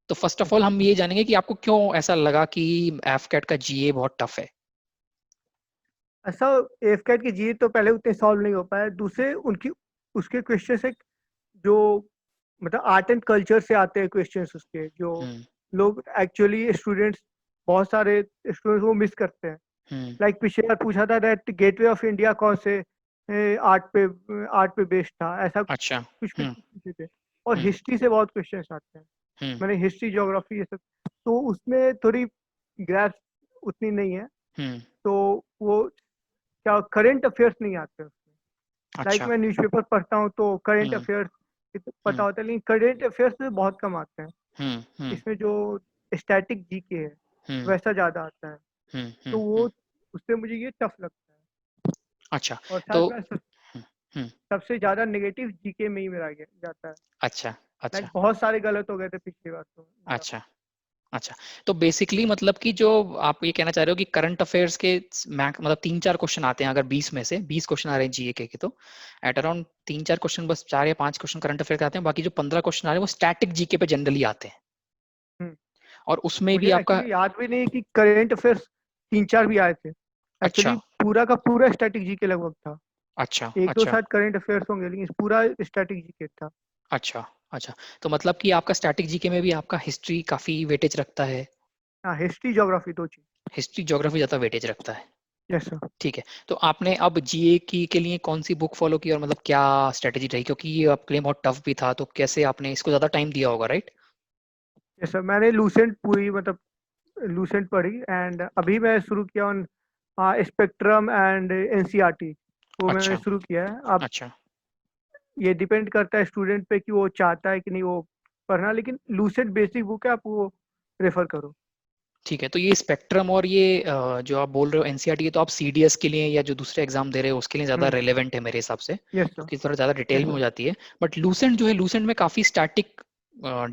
तो फर्स्ट ऑफ यस। ऑल हम ये जानेंगे कि आपको क्यों ऐसा लगा कि एफकेट का जीए बहुत टफ है? ऐसा, एफकेट की जी तो पहले उतने सॉल्व नहीं हो पाए, दूसरे उनकी उसके क्वेश्चन से जो मतलब आर्ट एंड कल्चर से आते हैं क्वेश्चंस उसके, जो हम्म लोग एक्चुअली स्टूडेंट्स बहुत सारे स्टूडेंट्स वो मिस करते हैं। लाइक पिछले बार पूछा था दैट गेटवे ऑफ इंडिया कौन से आर्ट पे बेस्ड था, ऐसा अच्छा। कुछ कुछ हम्म। पूछे थे। और हम्म। हिस्ट्री से बहुत क्वेश्चंस आते हैं। हम्म। मैंने हिस्ट्री ज्योग्राफी ये सब, तो उसमें थोड़ी ग्रैस्प उतनी नहीं है। हम्म। तो वो क्या करंट अफेयर्स नहीं आते उसमें। लाइक अच्छा। मैं न्यूज़पेपर पढ़ता हूँ तो करंट हम्म। अफेयर्स पता हम्म। होता है, लेकिन करंट अफेयर्स में बहुत कम आते हैं। हम्म। हम्म। इसमें जो स्टैटिक जीके है हम्म। वैसा ज़्यादा आता है। हम्म। तो वो उससे मुझे ये टफ लगता है। अच्छा। और साथ तो में हम्म। हम्म। सबसे ज़्यादा नेगेटिव जीके में ही मेरा जाता है। अच्छा। अच्छा। लाइक बहुत सारे गलत हो गए थे पिछली बार तो मेरा। अच्छा। अच्छा। तो बेसिकली मतलब कि जो आप ये कहना चाह रहे हो कि करंट अफेयर्स के मतलब 3-4 क्वेश्चन आते हैं, अगर 20 में से 20 क्वेश्चन आ रहे हैं जीए के तो एट अराउंड 3-4 क्वेश्चन, बस 4 या 5 क्वेश्चन करंट अफेयर के आते हैं, बाकी जो 15 क्वेश्चन आ रहे हैं वो स्टैटिक जीके पे जनरली आते हैं। हम्म, और उसमें मुझे भी आपका। एक्चुअली याद भी नहीं है कि करंट अफेयर्स 3-4 भी आए थे। अच्छा। एक्चुअली पूरा का पूरा स्टैटिक जीके लगभग था। अच्छा। एक दो अच्छा। शायद करंट अफेयर्स होंगे, लेकिन पूरा स्टैटिक जीके था। अच्छा। अच्छा। तो मतलब कि आपका स्टैटिक जीके में भी आपका हिस्ट्री काफी वेटेज रखता है। हाँ, हिस्ट्री ज्योग्राफी दो चीज। हिस्ट्री ज्योग्राफी ज्यादा वेटेज रखता है। Yes sir. ठीक है। तो आपने अब जीए की के लिए कौन सी बुक फॉलो की और मतलब क्या स्ट्रेटेजी रही, क्योंकि ये आपके लिए बहुत टफ भी था, तो कैसे आपने इसको ज्यादा टाइम दिया होगा, राइट? यस सर, मैंने लूसेंट पूरी मतलब लूसेंट पढ़ी, एंड अभी मैं शुरू किया ऑन स्पेक्ट्रम एंड एनसीईआरटी। वो मैंने अच्छा। शुरू किया है अब। अच्छा। ये डिपेंड करता है स्टूडेंट पे कि वो चाहता है कि नहीं वो पढ़ना, लेकिन लूसेंट बेसिक बुक है, आप वो रेफर करो। ठीक है। तो ये स्पेक्ट्रम और ये जो आप बोल रहे हो एनसीईआरटी, ये तो आप सीडीएस के लिए या जो दूसरे एग्जाम दे रहे हो उसके लिए ज्यादा हम्म। रेलेवेंट है मेरे हिसाब से, यस सर। क्योंकि थोड़ा ज्यादा डिटेल यस में हो सर। जाती है। बट लूसेंट जो है, लूसेंट में काफी स्टैटिक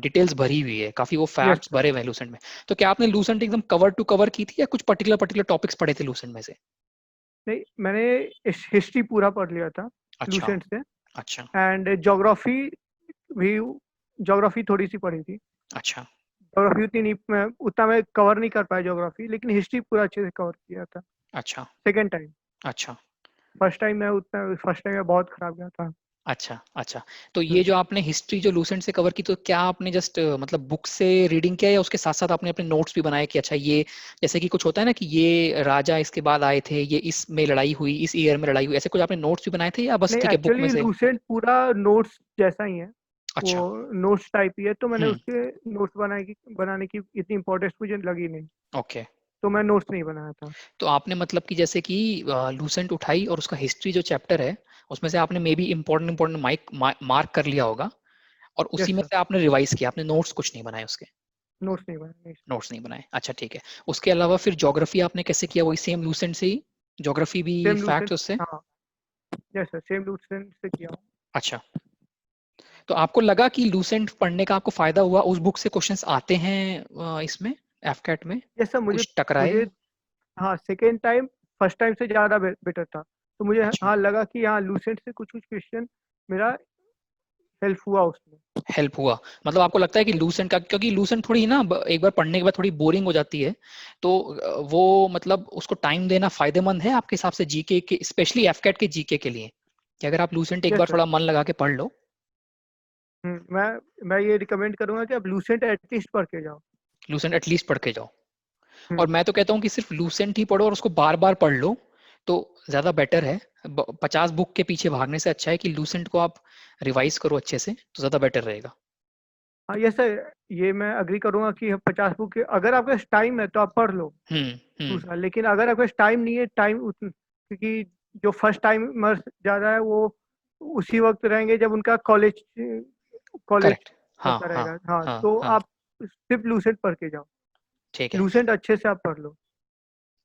डिटेल्स भरी हुई है, काफी वो यस फैक्ट्स सर। भरे हुए हैं लूसेंट में। तो क्या आपने लूसेंट एकदम कवर टू कवर की थी या कुछ पर्टिकुलर पर्टिकुलर टॉपिक्स पढ़े थे लूसेंट में से? नहीं, मैंने हिस्ट्री पूरा पढ़ लिया था अच्छा। लूसेंट से। अच्छा। एंड ज्योग्राफी भी, ज्योग्राफी थोड़ी सी पढ़ी थी। अच्छा। ज्योग्राफी उतनी नहीं, मैं उतना मैं कवर नहीं कर पाया ज्योग्राफी, लेकिन हिस्ट्री पूरा अच्छे से कवर किया था अच्छा। Second time. अच्छा। फर्स्ट टाइम मैं बहुत खराब गया था। अच्छा। अच्छा। तो ये हम्म। जो आपने हिस्ट्री जो लूसेंट से कवर की, तो क्या आपने जस्ट मतलब बुक से रीडिंग किया या उसके साथ साथ आपने अपने नोट्स भी बनाए कि अच्छा ये, जैसे कि कुछ होता है ना कि ये राजा इसके बाद आए थे, ये इसमें लड़ाई हुई, इस ईयर में लड़ाई हुई, ऐसे कुछ आपने नोट्स भी बनाए थे या बस नहीं, ठीक है बुक में एक्चुअली से? लूसेंट पूरा नोट्स जैसा ही है। वो अच्छा। नोट्स टाइप ही है, तो मैंने हम्म। उसके नोट्स बनाने की इतनी इंपॉर्टेंस मुझे लगी नहीं। ओके। तो मैं नोट्स नहीं बनाया था। तो आपने मतलब कि जैसे कि लूसेंट उठाई और उसका हिस्ट्री जो चैप्टर है उसमें से आपने may be important important mark कर लिया होगा, और उसी यस में सर। से आपने रिवाइज किया, आपने नोट्स कुछ नहीं बनाए उसके? नोट्स नहीं बनाया, नहीं। नोट्स नहीं बनाए, अच्छा ठीक है। उसके अलावा फिर ज्योग्राफी आपने कैसे किया, वही सेम लूसेंट से ही? ज्योग्राफी भी सेम फैक्ट लूसेंट। उससे? हाँ। यस सर, सेम लूसेंट से किया हूँ। अच्छा। तो आपको लगा कि लूसेंट पढ़ने का आपको फायदा हुआ, उस बुक से क्वेश्चंस आते हैं इसमें एफकैट में? यस सर, मुझे कुछ टकराए? मुझे हाँ, सेकेंड टाइम फर्स्ट टाइम से ज़्यादा बेटर था। तो मुझे अच्छा। हाँ लगा कि हाँ लूसेंट से कुछ कुछ क्वेश्चन मेरा हेल्प हुआ उसमें। हेल्प हुआ? मतलब आपको लगता है कि लूसेंट का, क्योंकि लूसेंट थोड़ी ना एक बार पढ़ने के बाद थोड़ी बोरिंग हो जाती है, तो वो मतलब उसको टाइम देना फायदेमंद है आपके हिसाब से जीके के, स्पेशली एफकैट के जीके के लिए, कि अगर आप लूसेंट एक यस बार सर। थोड़ा मन लगा के पढ़ लो? मैं ये रिकमेंड करूंगा कि आप लूसेंट एटलीस्ट पढ़ के जाओ। लूसेंट एटलीस्ट पढ़ के जाओ। और हम्म। मैं तो कहता हूँ कि सिर्फ लूसेंट ही पढ़ो और उसको बार बार पढ़ लो, तो ज्यादा बेटर है। 50 बुक के पीछे भागने से अच्छा है कि लूसेंट को आप रिवाइज करो अच्छे से, तो ज्यादा बेटर रहेगा। हाँ यस सर, ये मैं अग्री करूंगा कि 50 बुक अगर आपके पास टाइम है तो आप पढ़ लो हम्म। हम्म। दूसरा। लेकिन अगर आपके पास टाइम नहीं है, क्योंकि जो फर्स्ट टाइमर्स ज़्यादा है वो उसी वक्त रहेंगे जब उनका कॉलेज कॉलेज करेक्ट। हाँ होता हाँ। रहेगा। हाँ, हाँ तो हाँ। आप सिर्फ लूसेंट पढ़ के जाओ। ठीक है। लूसेंट अच्छे से आप पढ़ लो।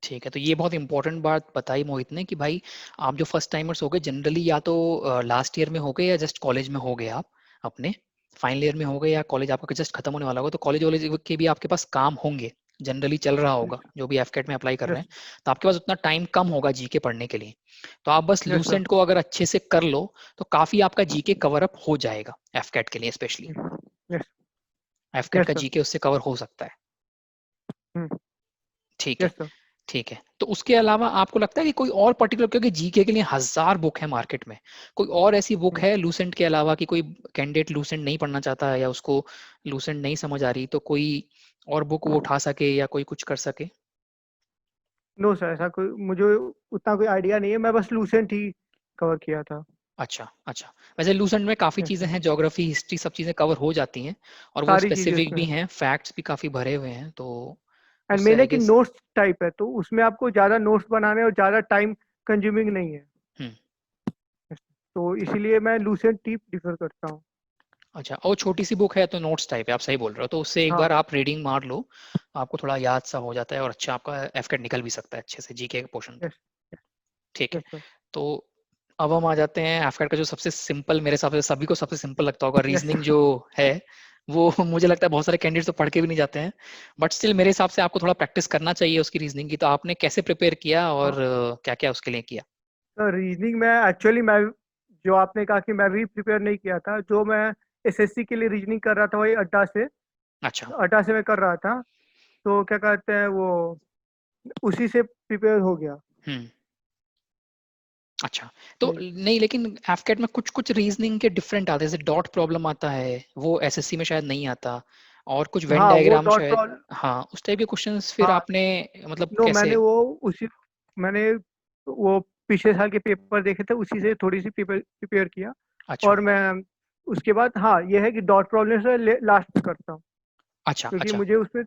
ठीक है। तो ये बहुत इंपॉर्टेंट बात बताई मोहित ने कि भाई आप जो फर्स्ट टाइमर्स हो गए, जनरली या तो लास्ट ईयर में हो गए या जस्ट कॉलेज में हो गए आप अपने, फाइनल ईयर में हो गए या कॉलेज आपका जस्ट खत्म होने वाला होगा, तो कॉलेज वॉलेज के भी आपके पास काम होंगे, जनरली चल रहा होगा जो भी एफकेट में अप्लाई कर रहे यस। हैं। तो आपके पास उतना टाइम कम होगा जीके पढ़ने के लिए, तो आप बस यस सर। लूसेंट को अगर अच्छे से कर लो तो काफी आपका जीके कवर अप हो जाएगा एफकेट के लिए स्पेशली। यस। एफकेट यस का सर। जीके उससे कवर हो सकता है। ठीक है। Yes sir. ठीक है, तो उसके अलावा आपको लगता है कि कोई और पर्टिकुलर, क्योंकि जीके के लिए हजार बुक है मार्केट में, कोई और ऐसी बुक है लूसेंट के अलावा कि कोई कैंडिडेट लूसेंट नहीं पढ़ना चाहता है या उसको लूसेंट नहीं समझ आ रही, तो कोई और बुक वो उठा सके या कोई कुछ कर सके? नो सर, ऐसा कोई मुझे उतना कोई आइडिया नहीं है, मैं बस लूसेंट ही कवर किया था। अच्छा अच्छा। वैसे लूसेंट में काफी यस चीजें सर, हैं, ज्योग्राफी हिस्ट्री सब चीजें कवर हो जाती हैं, और वो सारी चीजें स्पेसिफिक भी सर। हैं, फैक्ट्स भी काफी भरे हुए हैं, तो एंड उससे मेन आई कि गेस। नोट्स टाइप है, तो उसमें आपको ज़्यादा नोट्स बनाने और ज़्यादा टाइम कंज्यूमिंग नहीं है। हम्म। Yes, तो इसीलिए मैं लूसेंट ही प्रीफर करता हूँ। अच्छा, और छोटी सी बुक है तो नोट्स टाइप है, आप सही बोल रहे हो, तो उससे एक हाँ। बार आप रीडिंग मार लो, आपको थोड़ा याद सा हो जाता है और अच्छा आपका एफकेट निकल भी सकता है अच्छे से जीके के पोर्शन पे। यस। ठीक है, यस सर। तो अब हम आ जाते हैं एफकेट का जो सबसे सिंपल, मेरे हिसाब से सभी को सबसे सिंपल लगता होगा, यस रीजनिंग सर। जो है वो मुझे लगता है बहुत सारे कैंडिडेट्स तो पढ़ के भी नहीं जाते हैं, बट स्टिल मेरे हिसाब से आपको थोड़ा प्रैक्टिस करना चाहिए उसकी रीजनिंग की, तो आपने कैसे प्रिपेयर किया और हाँ क्या क्या उसके लिए किया? सर, रीजनिंग में एक्चुअली मैं, जो आपने कहा कि मैं भी प्रिपेयर नहीं किया था, जो मैं एसएससी के लिए रीजनिंग कर रहा था वही अच्छा। अड्डा से मैं कर रहा था। तो क्या कहते हैं वो, उसी से प्रिपेयर हो गया। हम्म। अच्छा, तो जी। नहीं लेकिन एफकेट में कुछ कुछ रीजनिंग के डिफरेंट आते हैं, जैसे डॉट प्रॉब्लम आता है, वो एसएससी में शायद नहीं आता, और कुछ वेन हाँ, वो डायग्राम डॉट शायद। प्रॉब्लम। हाँ, उस टाइप के क्वेश्चंस फिर हाँ। आपने मतलब नो, कैसे? मैंने वो पिछले साल के पेपर देखे थे, उसी से थोड़ी सी प्रिपेयर किया। अच्छा और मैं उसके बाद, हाँ, ये है कि डॉट प्रॉब्लम से लास्ट में करता हूँ। अच्छा क्योंकि अच्छा। मुझे उसमें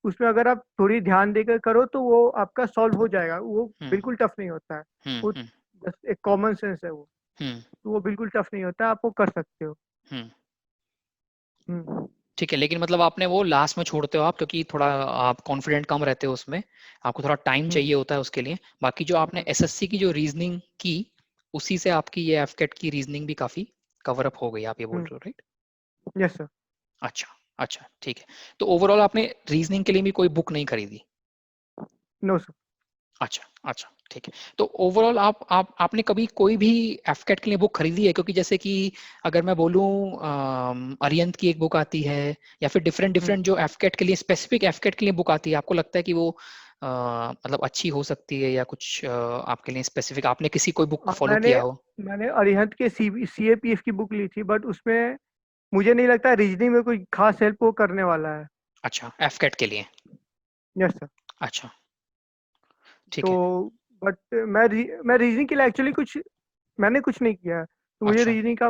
उसमें अगर आप थोड़ी ध्यान देकर करो तो वो आपका सॉल्व हो जाएगा, वो हम्म बिल्कुल टफ नहीं होता है। वो हम्म। बस एक कॉमन सेंस है वो। हम्म तो वो बिल्कुल टफ नहीं होता, आप वो कर सकते हो। हम्म। हम्म। ठीक है, लेकिन मतलब आपने वो लास्ट में छोड़ते हो आप, क्योंकि थोड़ा आप कॉन्फिडेंट कम रहते हो उसमें, आपको थोड़ा टाइम हम्म। चाहिए होता है उसके लिए, बाकी जो आपने एसएससी की जो रीजनिंग की, उसी से आपकी ये एफकेट की रीजनिंग भी काफी कवर अप हो गई, आप ये बोल हम्म। रहे हो, राइट? Yes sir. अच्छा अच्छा, ठीक है, तो ओवरऑल आपने रीजनिंग के लिए भी कोई बुक नहीं खरीदी? No sir. अच्छा अच्छा, ठीक है, तो ओवरऑल आपने कभी कोई भी एफकेट के लिए बुक खरीदी है? क्योंकि जैसे कि अगर मैं बोलूं, अरिहंत की एक बुक आती है, या फिर डिफरेंट हम्म। डिफरेंट जो एफकेट के लिए, स्पेसिफिक एफकेट के लिए बुक आती है, आपको लगता है कि वो मतलब अच्छी हो सकती है, या कुछ आपके लिए स्पेसिफिक आपने किसी कोई बुक फॉलो मैंने किया हो? मैंने अरिहंत के सीएपीएफ की बुक ली थी, बट उसमें मुझे नहीं लगता रीजनिंग में कोई खास हेल्प वो करने वाला है। अच्छा, एफकेट के लिए। Yes sir. अच्छा, ठीक है। तो बट मैं रीजनिंग के लिए एक्चुअली मैंने कुछ नहीं किया है, तो अच्छा।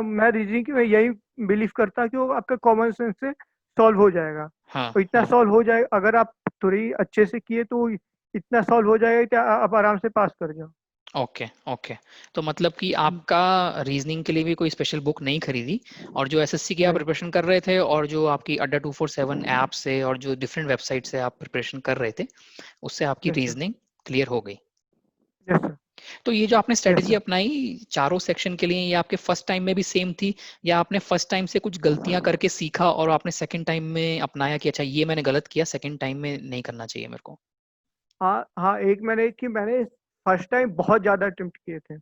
मैं रीजनिंग की मैं यही बिलीव करता कि वो आपका कॉमन सेंस से सॉल्व हो जाएगा। हाँ तो इतना हाँ। सॉल्व हो जाए, अगर आप थोड़ी अच्छे से किए तो इतना सॉल्व हो जाएगा कि आप आराम से पास कर जाओ। ओके ओके, तो मतलब कि आपका रीजनिंग के लिए भी कोई स्पेशल बुक नहीं खरीदी, और जो एसएससी की आप नहीं। प्रिपरेशन कर रहे थे, और जो आपकी अड्डा 247 ऐप से और जो डिफरेंट वेबसाइट से आप प्रिपरेशन कर रहे थे, उससे आपकी यस सर। रीजनिंग क्लियर हो गई। Yes sir. तो ये जो आपने यस स्ट्रेटेजी सर। अपनाई चारों सेक्शन के लिए, ये आपके फर्स्ट टाइम में भी सेम थी, या आपने फर्स्ट टाइम से कुछ गलतियां करके सीखा और आपने सेकंड टाइम में अपनाया कि अच्छा ये मैंने गलत किया, सेकंड टाइम में नहीं करना चाहिए मेरे को? हाँ हाँ, मैंने फर्स्ट टाइम बहुत ज़्यादा अटेम्प्ट किए थे।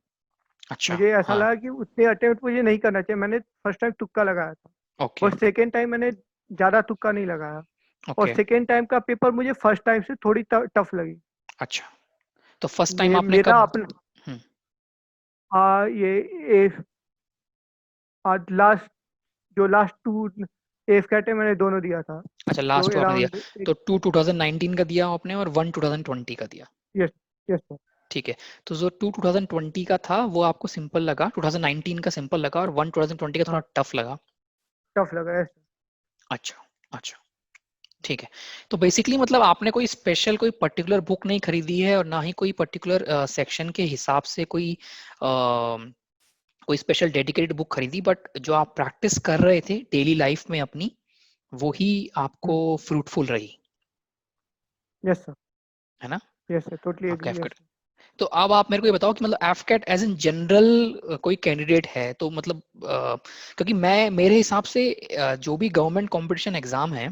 अच्छा। मुझे ऐसा हाँ। लगा कि उतने अटेम्प्ट मुझे नहीं करना चाहिए, मैंने फर्स्ट टाइम तुक्का लगाया था। ओके और सेकेंड टाइम मैंने ज़्यादा तुक्का नहीं लगाया। और ओके। सेकेंड टाइम का पेपर मुझे फर्स्ट टाइम से थोड़ी टफ लगी। अच्छा, तो फर्स्ट टाइम आपने मेरा कब? अपना, हम्म। ये आज लास्ट टू एफ कैटे मैंने दोनों दिया था। अच्छा, तो लास्ट टू आपने दिया, अराउंड। तो टू 2019 का दिया आपने और वन 2020 का दिया। यस। Yes sir. ठीक है, तो जो टू 2020 का था वो आपको सिंपल लगा, 2019 का सिंपल लगा, और वन 2020 का थोड़ा हाँ, टफ लगा। टफ लगा। यस। अच्छा अच्छा, ठीक है, तो बेसिकली मतलब आपने कोई स्पेशल कोई पर्टिकुलर बुक नहीं खरीदी है, और ना ही कोई पर्टिकुलर सेक्शन के हिसाब से कोई स्पेशल डेडिकेटेड बुक खरीदी, बट जो आप प्रैक्टिस कर रहे थे डेली लाइफ में अपनी, वो ही आपको फ्रूटफुल रही, यस सर। है ना? यस सर, टोटली आपका एग्री। F, yes. तो अब आप मेरे को ये बताओ कि मतलब एफकेट एज इन जनरल कोई कैंडिडेट है तो मतलब क्योंकि मैं मेरे हिसाब से जो भी गवर्नमेंट कंपटीशन एग्जाम है,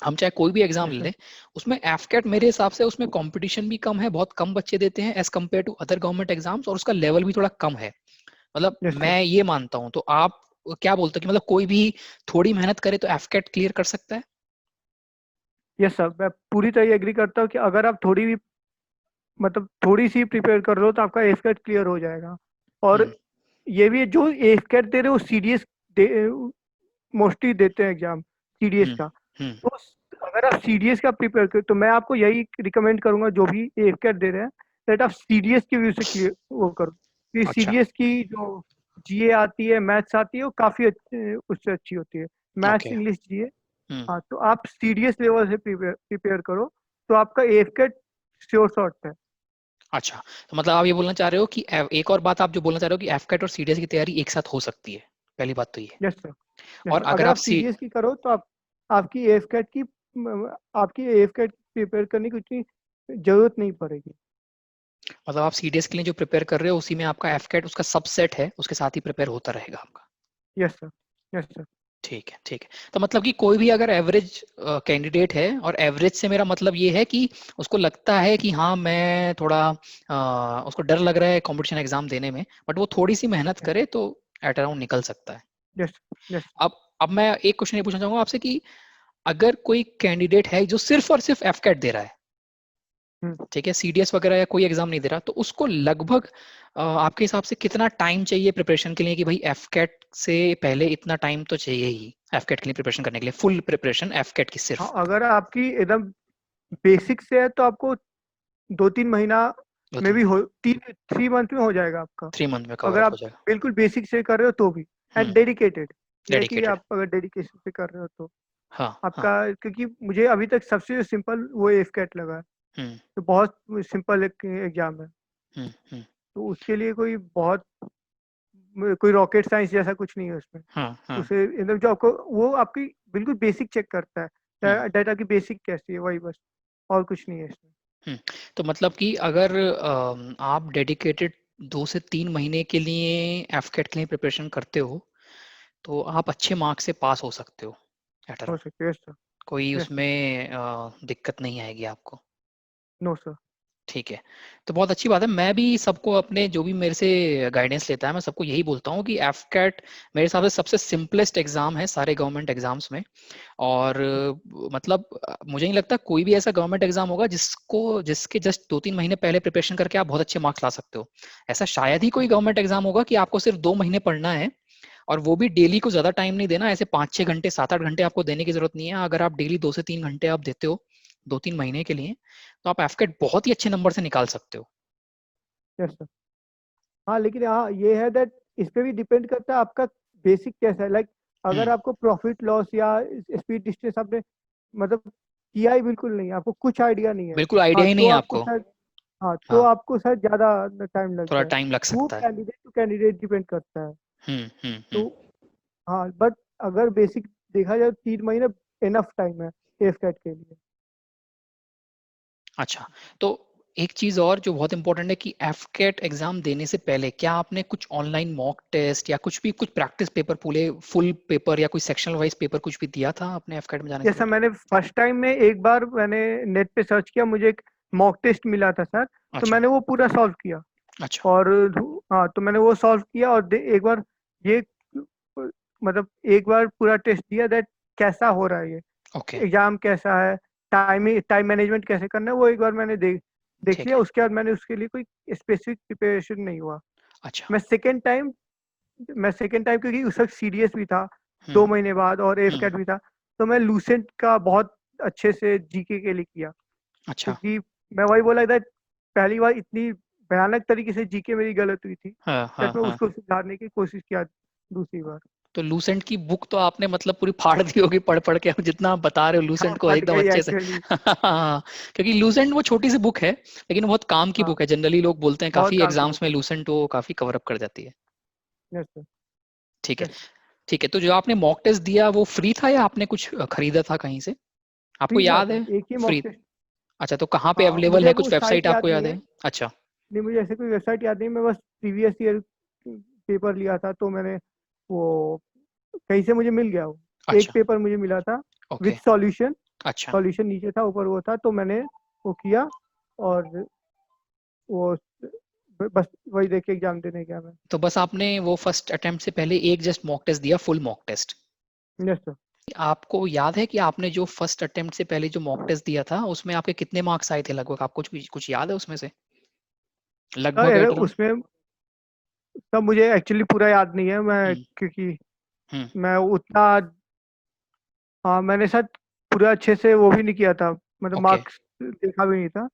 हम चाहे कोई भी एग्जाम यस ले सर। लें, उसमें एफकेट मेरे हिसाब से उसमें कंपटीशन भी कम है, बहुत कम बच्चे देते हैं as compare to other government exams, और उसका लेवल भी थोड़ा कम है, मतलब यस सर। मैं ये मानता हूँ, तो आप क्या बोलते हो कि मतलब कोई भी थोड़ी मेहनत करे तो एफकेट क्लियर कर सकता है? यस सर, मैं पूरी तरह एग्री करता हूँ कि अगर आप थोड़ी भी मतलब थोड़ी सी प्रिपेयर कर लो तो आपका एफकेट क्लियर हो जाएगा। और हम्म ये भी है, जो एफकेट दे रहे हो सीडीएस मोस्टली देते हैं एग्जाम सीडीएस हम्म का। हम्म तो अगर आप सीडीएस का प्रिपेयर करें तो मैं आपको यही रिकमेंड करूंगा, जो भी एफकेट दे रहे हैं, दैट आप सीडीएस की व्यू से क्लियर वो करो, क्योंकि अच्छा सीडीएस की जो जीए आती है, मैथ्स आती है, वो काफ़ी उससे अच्छी होती है, मैथ्स ओके इंग्लिश जीए। हम्म हाँ, तो आप सीडीएस लेवल से प्रिपेयर प्रिपेयर करो, तो आपका एफकेट श्योर शॉट है। अच्छा, तो मतलब आप ये बोलना चाह रहे हो कि एक और बात आप जो बोलना चाह रहे हो कि एफकेट और सीडीएस की तैयारी एक साथ हो सकती है, पहली बात तो ये। Yes sir. यस और सर, अगर अगर आप आप सी सीडीएस की करो तो आप आपकी एफकेट की आपकी एफकेट प्रिपेयर करने की उतनी जरूरत नहीं पड़ेगी। मतलब आप सीडीएस के लिए जो प्रिपेयर कर रहे हो उसी में आपका एफकेट उसका सबसेट है, उसके साथ ही प्रिपेयर होता रहेगा आपका। Yes sir. Yes sir. ठीक है ठीक है। तो मतलब कि कोई भी अगर एवरेज कैंडिडेट है, और एवरेज से मेरा मतलब ये है कि उसको लगता है कि हाँ मैं थोड़ा उसको डर लग रहा है कंपटीशन एग्जाम देने में, बट वो थोड़ी सी मेहनत करे तो एट अराउंड निकल सकता है। Yes yes. अब मैं एक क्वेश्चन ये पूछना चाहूंगा आपसे कि अगर कोई कैंडिडेट है जो सिर्फ और सिर्फ एफकेट दे रहा है, ठीक है, सीडीएस वगैरह या कोई एग्जाम नहीं दे रहा, तो उसको लगभग आपके हिसाब से कितना टाइम चाहिए प्रिपरेशन के लिए कि भाई एफकेट से पहले इतना टाइम तो चाहिए ही एफकेट के लिए प्रिपरेशन करने के लिए, फुल प्रिपरेशन एफकेट की हाँ, सिर्फ। अगर आपकी एकदम बेसिक से है तो आपको 2-3 महीना दो में तीन भी महीने हो, 3 3 मंथ में हो जाएगा आपका। 3 मंथ में कवर अगर अप हो आप जाएगा। बिल्कुल बेसिक से कर रहे हो तो भी, एंड हम्म डेडिकेटेड, यह है कि डेडिकेटेड। आप अगर डेडिकेशन से कर रहे हो तो हाँ हाँ। आपका, क्योंकि मुझे अभी तक सबसे सिंपल वो एफकेट लगा है, हम्म तो बहुत सिंपल एक एग्जाम है। हम्म। तो उसके लिए कोई रॉकेट साइंस जैसा कुछ नहीं है उसमें। हाँ हाँ। उसे एकदम जो आपको वो आपकी बिल्कुल बेसिक चेक करता हम्म है, डाटा की बेसिक कैसी है, वही बस, और कुछ नहीं है इसमें। हम्म। तो मतलब कि अगर आप डेडिकेटेड 2 से 3 महीने के लिए एफकेट के लिए प्रिपरेशन करते हो तो आप अच्छे मार्क्स से पास हो सकते हो एट हो अराउंड, सकता है। Yes sir. कोई यस सर। उसमें दिक्कत नहीं आएगी आपको। No sir. ठीक है, तो बहुत अच्छी बात है। मैं भी सबको अपने जो भी मेरे से गाइडेंस लेता है मैं सबको यही बोलता हूँ कि एफकेट मेरे हिसाब से सबसे सिंपलेस्ट एग्जाम है सारे गवर्नमेंट एग्जाम्स में। और मतलब मुझे नहीं लगता कोई भी ऐसा गवर्नमेंट एग्जाम होगा जिसके जस्ट 2-3 महीने पहले प्रिपरेशन करके आप बहुत अच्छे मार्क्स ला सकते हो। ऐसा शायद ही कोई गवर्नमेंट एग्जाम होगा कि आपको सिर्फ 2 महीने पढ़ना है, और वो भी डेली को ज्यादा टाइम नहीं देना, ऐसे 5-6 घंटे 7-8 घंटे आपको देने की जरूरत नहीं है। अगर आप डेली 2 से 3 घंटे आप देते हो 2-3 महीने के लिए, तो आप एफकेट बहुत ही अच्छे नंबर से निकाल सकते हो। Yes sir. हाँ, लेकिन हाँ ये है दैट इस पे भी डिपेंड करता है आपका बेसिक कैसा है, लाइक हम्म अगर आपको प्रॉफिट लॉस या स्पीड डिस्टेंस आपने मतलब किया ही बिल्कुल नहीं, आपको कुछ आइडिया नहीं है। बिल्कुल हाँ आइडिया ही नहीं तो है आपको आपको। शायद, हाँ तो हाँ, आपको शायद ज़्यादा टाइम थोड़ा लगता है। टाइम लग वो सकता है। कैंडिडेट टू कैंडिडेट डिपेंड करता है। हम्म। तो हाँ, बट अगर बेसिक देखा जाए 3 महीने इनफ टाइम है एफ कैट के लिए। अच्छा, तो एक चीज और जो बहुत इंपॉर्टेंट है कि एफकेट एग्जाम देने से पहले क्या आपने कुछ ऑनलाइन मॉक टेस्ट या कुछ भी, कुछ प्रैक्टिस पेपर, पूरे फुल पेपर या कोई सेक्शनल वाइज पेपर कुछ भी दिया था आपने एफकेट में जाने से जैसा पहले? मैंने फर्स्ट टाइम में एक बार मैंने नेट पे सर्च किया, मुझे एक मॉक टेस्ट मिला था सर, तो अच्छा मैंने वो पूरा सॉल्व किया। अच्छा। और हाँ, तो मैंने वो सॉल्व किया और एक बार ये मतलब एक बार पूरा टेस्ट दिया दैट कैसा हो रहा है ये ओके। एग्जाम, कैसा है, टाइम मैनेजमेंट कैसे करना है, वो एक बार मैंने देख ठीक लिया। है। उसके बाद मैंने उसके लिए कोई स्पेसिफिक प्रिपरेशन नहीं हुआ। अच्छा। मैं सेकेंड टाइम मैं सेकेंड टाइम क्योंकि उस वक्त सीरियस भी था, हम्म 2 महीने बाद, और एफ हम्म। कैट भी था, तो मैं लूसेंट का बहुत अच्छे से जीके के लिए किया। अच्छा। क्योंकि मैं वही बोला था, पहली बार इतनी भयानक तरीके से जीके मेरी गलत हुई थी, हाँ हाँ दैट मैं हाँ। उसको सुधारने की कोशिश किया दूसरी बार। तो लूसेंट की बुक तो आपने मतलब पूरी फाड़ दी होगी पढ़ पढ़ के, जितना आप बता रहे हो हाँ, लूसेंट को फट एकदम गई अच्छे से। एक्चुअली। हाँ, क्योंकि लूसेंट वो छोटी सी बुक है लेकिन बहुत काम की हाँ, बुक है, जनरली लोग बोलते हैं बहुत काफी काम की एग्जाम्स बुक में है। लूसेंट वो काफी कवर अप कर जाती है। Yes sir. ठीक है यस। ठीक है। तो जो आपने मॉक टेस्ट दिया वो फ्री था या आपने कुछ खरीदा था कहीं से, आपको फ्री था याद है? सर, एक ही फ्री। Mock test. अच्छा, तो कहाँ पे हाँ, अवेलेबल मुझे है, वो कुछ वेबसाइट साइट याद आपको नहीं याद है। है? अच्छा नहीं, मुझे ऐसे कोई वेबसाइट याद नहीं, मैं बस प्रीवियस ईयर पेपर लिया था, तो मैंने वो कहीं से मुझे मिल गया वो। एक अच्छा। पेपर मुझे मिला था विथ ओके। सॉल्यूशन। अच्छा, सॉल्यूशन नीचे था, ऊपर वो था, तो मैंने वो किया, और वो बस वही देख के एग्जाम देने गया मैं। तो बस आपने वो फर्स्ट अटेम्प्ट से पहले एक जस्ट मॉक टेस्ट दिया, full mock test? Yes sir. आपको याद है कि आपने जो फर्स्ट अटेम्प्ट से पहले जो मॉक टेस्ट दिया था उसमें आपके कितने मार्क्स आए थे लगभग, आपको कुछ कुछ याद है उसमें से? लगभग आई ड्रॉ? उसमें तब मुझे एक्चुअली पूरा याद नहीं है, मैं हम्म। क्योंकि हम्म। मैं उतना, हाँ मैंने शायद पूरा अच्छे से वो भी नहीं किया था, मतलब ओके। मार्क्स देखा भी नहीं था।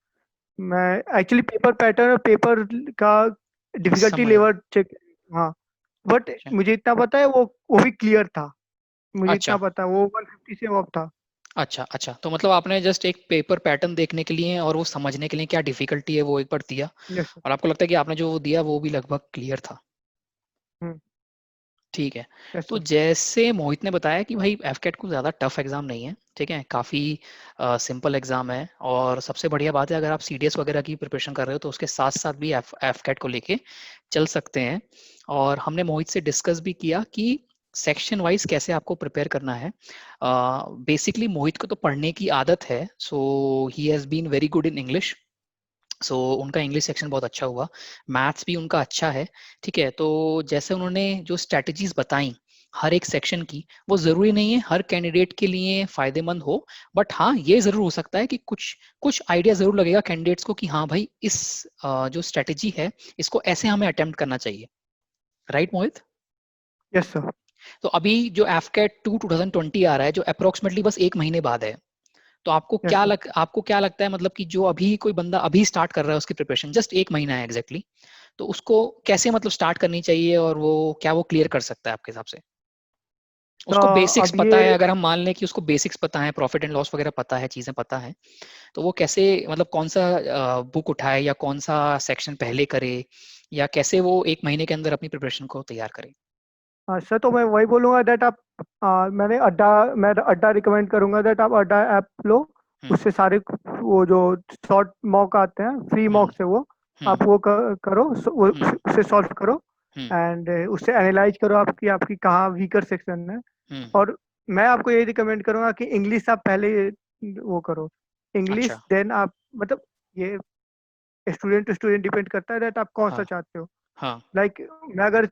मैं एक्चुअली पेपर पैटर्न और पेपर का डिफिकल्टी समझ गया। लेवल चेक, हाँ। बट अच्छा। मुझे इतना पता है वो भी क्लियर था, मुझे इतना अच्छा। पता है वो 150 से अब था। अच्छा। अच्छा, तो मतलब आपने जस्ट एक पेपर पैटर्न देखने के लिए और वो समझने के लिए क्या डिफिकल्टी है वो एक बार दिया, यस सर। और आपको लगता है कि आपने जो वो दिया वो भी लगभग क्लियर था। हम्म। ठीक है। यस तो सर। जैसे मोहित ने बताया कि भाई एफकेट को ज़्यादा टफ एग्जाम नहीं है, ठीक है, काफ़ी सिंपल एग्जाम है, और सबसे बढ़िया बात है अगर आप सीडीएस वगैरह की प्रिपरेशन कर रहे हो तो उसके साथ साथ भी एफकेट को लेके चल सकते हैं। और हमने मोहित से डिस्कस भी किया कि सेक्शन वाइज कैसे आपको प्रिपेयर करना है। बेसिकली मोहित को तो पढ़ने की आदत है, so he has been very good in English, so उनका इंग्लिश सेक्शन बहुत अच्छा हुआ, मैथ्स भी उनका अच्छा है। ठीक है, तो जैसे उन्होंने जो स्ट्रैटेजीज बताई हर एक सेक्शन की, वो जरूरी नहीं है हर कैंडिडेट के लिए फायदेमंद हो, बट हाँ ये जरूर हो सकता है कि कुछ कुछ आइडिया जरूर लगेगा कैंडिडेट्स को कि हाँ भाई इस जो स्ट्रैटेजी है इसको ऐसे हमें अटेम्प्ट करना चाहिए। राइट मोहित? Yes sir. तो अभी जो एफकेट 2020 आ रहा है जो अप्रोक्सीमेटली बस एक महीने बाद है, तो यस सर। आपको क्या लगता है, मतलब कि जो अभी कोई बंदा अभी स्टार्ट कर रहा है उसकी प्रिपरेशन जस्ट एक महीना है एग्जैक्टली exactly, तो उसको कैसे मतलब स्टार्ट करनी चाहिए और वो क्या वो क्लियर कर सकता है आपके हिसाब से? तो उसको बेसिक्स अब पता ये, है, अगर हम मान लें कि उसको बेसिक्स पता है, प्रॉफिट एंड लॉस वगैरह पता है, चीजें पता है, तो वो कैसे मतलब कौन सा बुक उठाए या कौन सा सेक्शन पहले करे, या कैसे वो एक महीने के अंदर अपनी प्रिपरेशन को तैयार करे? सर तो मैं वही बोलूंगा दैट आप, मैं अड्डा रिकमेंड करूंगा दैट आप अड्डा ऐप लो। हम्म। उससे सारे वो जो शॉर्ट मॉक आते हैं, फ्री हम्म। मॉक से वो हम्म। आप वो करो, हम्म। उससे सॉल्व करो। हम्म। एंड उससे एनालाइज करो आपकी आपकी कहाँ वीकर सेक्शन है। हम्म। और मैं आपको ये रिकमेंड करूंगा कि इंग्लिश आप पहले वो करो, इंग्लिश अच्छा। देन आप, मतलब ये स्टूडेंट टू स्टूडेंट डिपेंड करता है दैट आप कौन सा हाँ। चाहते हो। हाँ। लाइक मैं अगर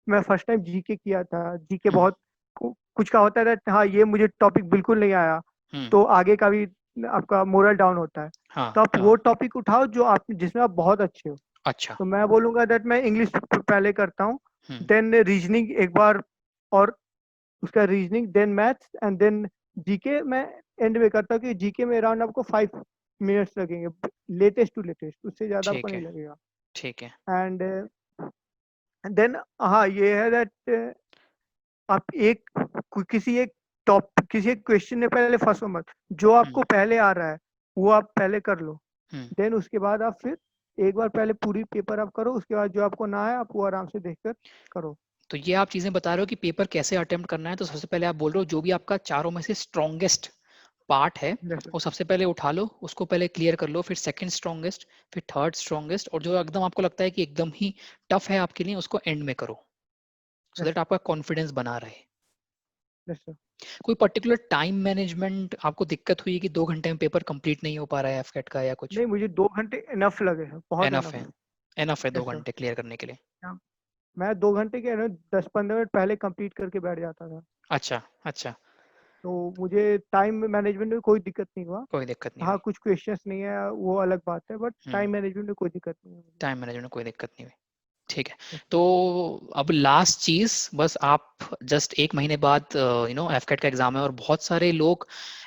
मैं फर्स्ट टाइम जीके किया था, जीके हम्म। बहुत कुछ का होता है हाँ ये मुझे टॉपिक बिल्कुल नहीं आया, हम्म। तो आगे का भी आपका मोरल डाउन होता है। हाँ। तो आप हाँ। वो टॉपिक उठाओ जो आप जिसमें आप बहुत अच्छे हो। अच्छा। तो मैं बोलूंगा दैट मैं इंग्लिश पहले करता हूँ, हम्म। देन रीजनिंग एक बार, और उसका reasoning, then maths, and then GK मैं एंड में करता हूँ कि जीके में अराउंड आपको 5 मिनट्स लगेंगे, लेटेस्ट टू लेटेस्ट, उससे ज़्यादा आपको ठीक नहीं है। लगेगा। ठीक है। एंड देन हाँ ये है दैट आप किसी एक किसी एक क्वेश्चन में पहले फंसो मत, जो हम्म। आपको पहले आ रहा है वो आप पहले कर लो। हम्म। देन उसके बाद आप फिर एक बार पहले पूरी पेपर आप करो, उसके बाद जो आपको ना है आप वो आराम से देखकर करो। तो ये आप चीजें बता रहे हो कि पेपर कैसे अटेम्प्ट करना है, तो सबसे पहले आप बोल रहे हो जो भी आपका चारों में से स्ट्रॉन्गेस्ट पार्ट है जैसे वो सबसे पहले उठा लो, उसको पहले क्लियर कर लो, फिर सेकंड स्ट्रॉन्गेस्ट, फिर थर्ड स्ट्रॉन्गेस्ट, और जो एकदम आपको लगता है कि एकदम ही टफ है आपके लिए उसको एंड में करो, सो दैट जैसे आपका कॉन्फिडेंस बना रहे। जैसे कोई पर्टिकुलर टाइम मैनेजमेंट आपको दिक्कत हुई कि 2 घंटे में पेपर कंप्लीट नहीं हो पा रहा है एफकेट का, या कुछ? नहीं, मुझे 2 घंटे इनफ लगे हैं, बहुत एनफ है? इनफ। एनफ है दो यस सर। घंटे क्लियर करने के लिए? मैं 2 घंटे के 10-15 मिनट पहले कंप्लीट करके बैठ जाता था। अच्छा। अच्छा। तो मुझे टाइम मैनेजमेंट में कोई दिक्कत नहीं हुआ। कोई दिक्कत नहीं हाँ हुई। कुछ क्वेश्चंस नहीं है वो अलग बात है, बट हम्म। टाइम मैनेजमेंट में कोई दिक्कत नहीं है मुझे। टाइम मैनेजमेंट में कोई दिक्कत नहीं हुई। ठीक है। Yes, तो अब लास्ट चीज बस, आप जस्ट एक महीने बाद एफकेट का एग्जाम है, और बहुत सारे लोग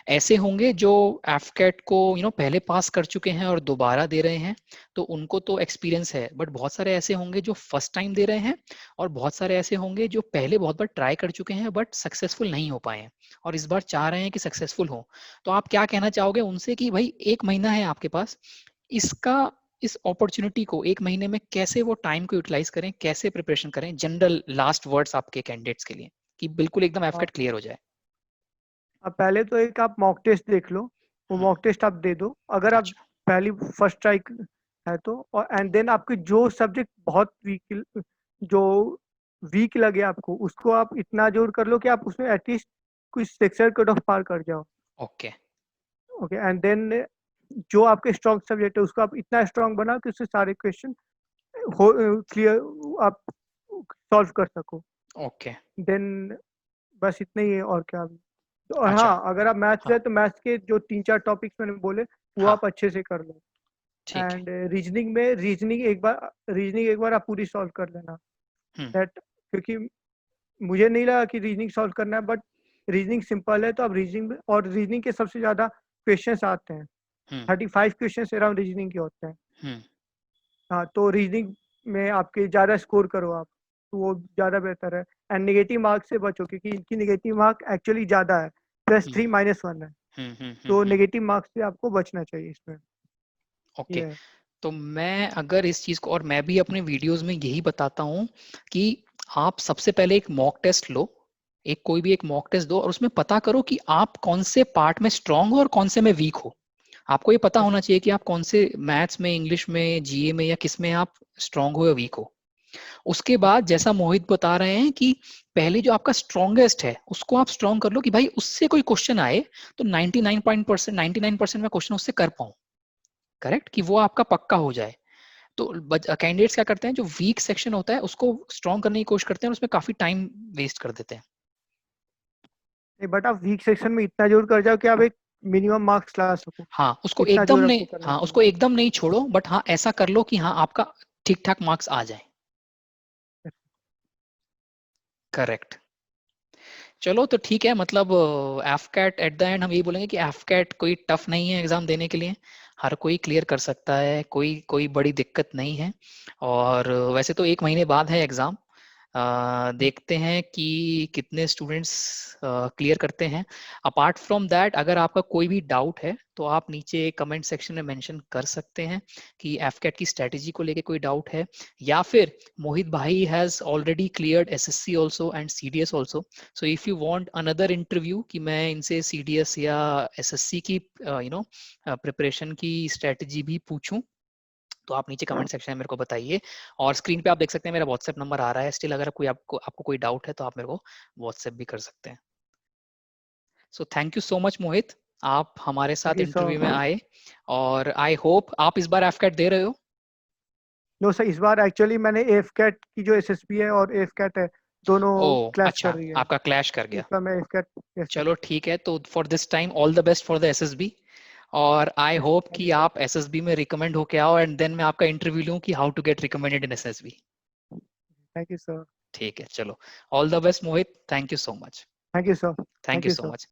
ऐसे होंगे जो एफकेट को पहले पास कर चुके हैं और दोबारा दे रहे हैं, तो उनको तो एक्सपीरियंस है, बट बहुत सारे ऐसे होंगे जो फर्स्ट टाइम दे रहे हैं, और बहुत सारे ऐसे होंगे जो पहले बहुत बार ट्राई कर चुके हैं बट सक्सेसफुल नहीं हो पाए हैं, और इस बार चाह रहे हैं कि सक्सेसफुल हो। तो आप क्या कहना चाहोगे उनसे कि भाई एक महीना है आपके पास, इसका इस अपॉर्चुनिटी को एक महीने में कैसे वो टाइम को यूटिलाइज करें, कैसे प्रिपरेशन करें, जनरल लास्ट वर्ड्स आपके कैंडिडेट्स के लिए कि बिल्कुल एकदम हाँ। एफकेट क्लियर हो जाए? अब पहले तो एक आप मॉक टेस्ट देख लो, वो हम्म। मॉक टेस्ट आप दे दो अगर आप अच्छा। पहली फर्स्ट ट्राई है तो। और एंड देन आपके जो सब्जेक्ट बहुत जो वीक लगे आपको, उसको आप इतना जोर कर लो कि आप उसमें एटलीस्ट कुछ सेक्शन कट ऑफ पार कर जाओ। ओके। ओके, एंड देन जो आपके स्ट्रॉन्ग सब्जेक्ट है उसको आप इतना स्ट्रॉन्ग बनाओ कि उससे सारे क्वेश्चन हो क्लियर आप सॉल्व कर सको। ओके। देन बस इतना ही है, और क्या भी। और अच्छा। हाँ, अगर आप मैथ्स हाँ। है तो मैथ्स के जो 3-4 टॉपिक्स मैंने बोले वो हाँ। आप अच्छे से कर लो। ठीक है। एंड रीजनिंग एक बार आप पूरी सॉल्व कर लेना दैट, क्योंकि मुझे नहीं लगा कि रीजनिंग सॉल्व करना है, बट रीजनिंग सिंपल है, तो आप रीजनिंग के सबसे ज़्यादा क्वेश्चंस आते हैं, 35 क्वेश्चंस अराउंड रीजनिंग के होते हैं। हाँ, तो रीजनिंग में आपके ज़्यादा स्कोर करो आप, तो वो ज़्यादा बेहतर है। एंड नेगेटिव मार्क से बचो, क्योंकि इनकी नेगेटिव मार्क एक्चुअली ज़्यादा है, +3 -1 है, तो नेगेटिव मार्क्स से आपको बचना चाहिए इसमें। ओके। ये है। तो मैं अगर इस चीज को, और मैं भी अपने वीडियोस में यही बताता हूँ कि आप सबसे पहले एक मॉक टेस्ट लो, कोई भी एक मॉक टेस्ट दो, और उसमें पता करो कि आप कौन से पार्ट में स्ट्रांग हो और कौन से में वीक हो। आपको ये पता होना चाहिए कि आप कौन से मैथ्स में, इंग्लिश में, जीए में या किस में आप स्ट्रांग हो या वीक हो। उसके बाद जैसा मोहित बता रहे हैं कि पहले जो आपका स्ट्रॉन्गेस्ट है उसको आप स्ट्रांग कर लो, कि भाई उससे कोई क्वेश्चन आए तो 99% में क्वेश्चन उससे कर पाऊं, करेक्ट, कि वो आपका पक्का हो जाए। तो कैंडिडेट्स क्या करते हैं, जो वीक सेक्शन होता है उसको स्ट्रॉन्ग करने की कोशिश करते हैं और उसमें काफी टाइम वेस्ट कर देते हैं। बट आप वीक सेक्शन में इतना जोर कर जाओ कि आप एक मिनिमम मार्क्स ला सको, हाँ, उसको इतना एकदम जोर नहीं, आपको करना हाँ चाहिए। उसको एकदम नहीं छोड़ो, बट हाँ ऐसा कर लो कि हाँ आपका ठीक ठाक मार्क्स आ जाए। करेक्ट। चलो तो ठीक है, मतलब एफकैट एट द एंड हम यही बोलेंगे कि एफकैट कोई टफ नहीं है एग्जाम देने के लिए, हर कोई क्लियर कर सकता है, कोई कोई बड़ी दिक्कत नहीं है। और वैसे तो 1 महीने बाद है एग्जाम, देखते हैं कि कितने स्टूडेंट्स क्लियर करते हैं। अपार्ट फ्रॉम दैट, अगर आपका कोई भी डाउट है तो आप नीचे कमेंट सेक्शन में मेंशन कर सकते हैं कि एफकैट की स्ट्रेटेजी को लेके कोई डाउट है, या फिर मोहित भाई has already cleared SSC also and CDS also. So if you want another interview कि मैं इनसे सीडीएस या एसएससी की प्रिपरेशन की स्ट्रेटजी भी पूछूं, तो आप नीचे कमेंट सेक्शन में मेरे को बताइए। और स्क्रीन पे आप देख सकते हैं मेरा व्हाट्सएप नंबर आ रहा है स्टिल, अगर कोई आपको कोई डाउट है तो आप मेरे को व्हाट्सएप भी कर सकते हैं। So thank you so much Mohit, आप हमारे थैंक साथ यू इंटरव्यू में सर। आए, और आई होप आप इस बार एफकैट दे रहे हो। नो सर, इस बार एक्चुअली मैंने एफकैट की जो एसएसबी है और एफकैट है, दोनों ओ क्लैश कर अच्छा, रही है, आपका क्लैश कर इस गया। बार मैं एफकैट। Yes sir. चलो ठीक है, तो for this time all the best for the SSB, और I yes, hope thank you कि सर। आप एसएसबी में रिकमेंड होके आओ, एंड देन मैं आपका इंटरव्यू लूं कि how to get recommended in SSB. Thank you sir. ठीक है, चलो, all the best Mohit, thank you so much. Thank you sir. Thank thank you you so sir. Much.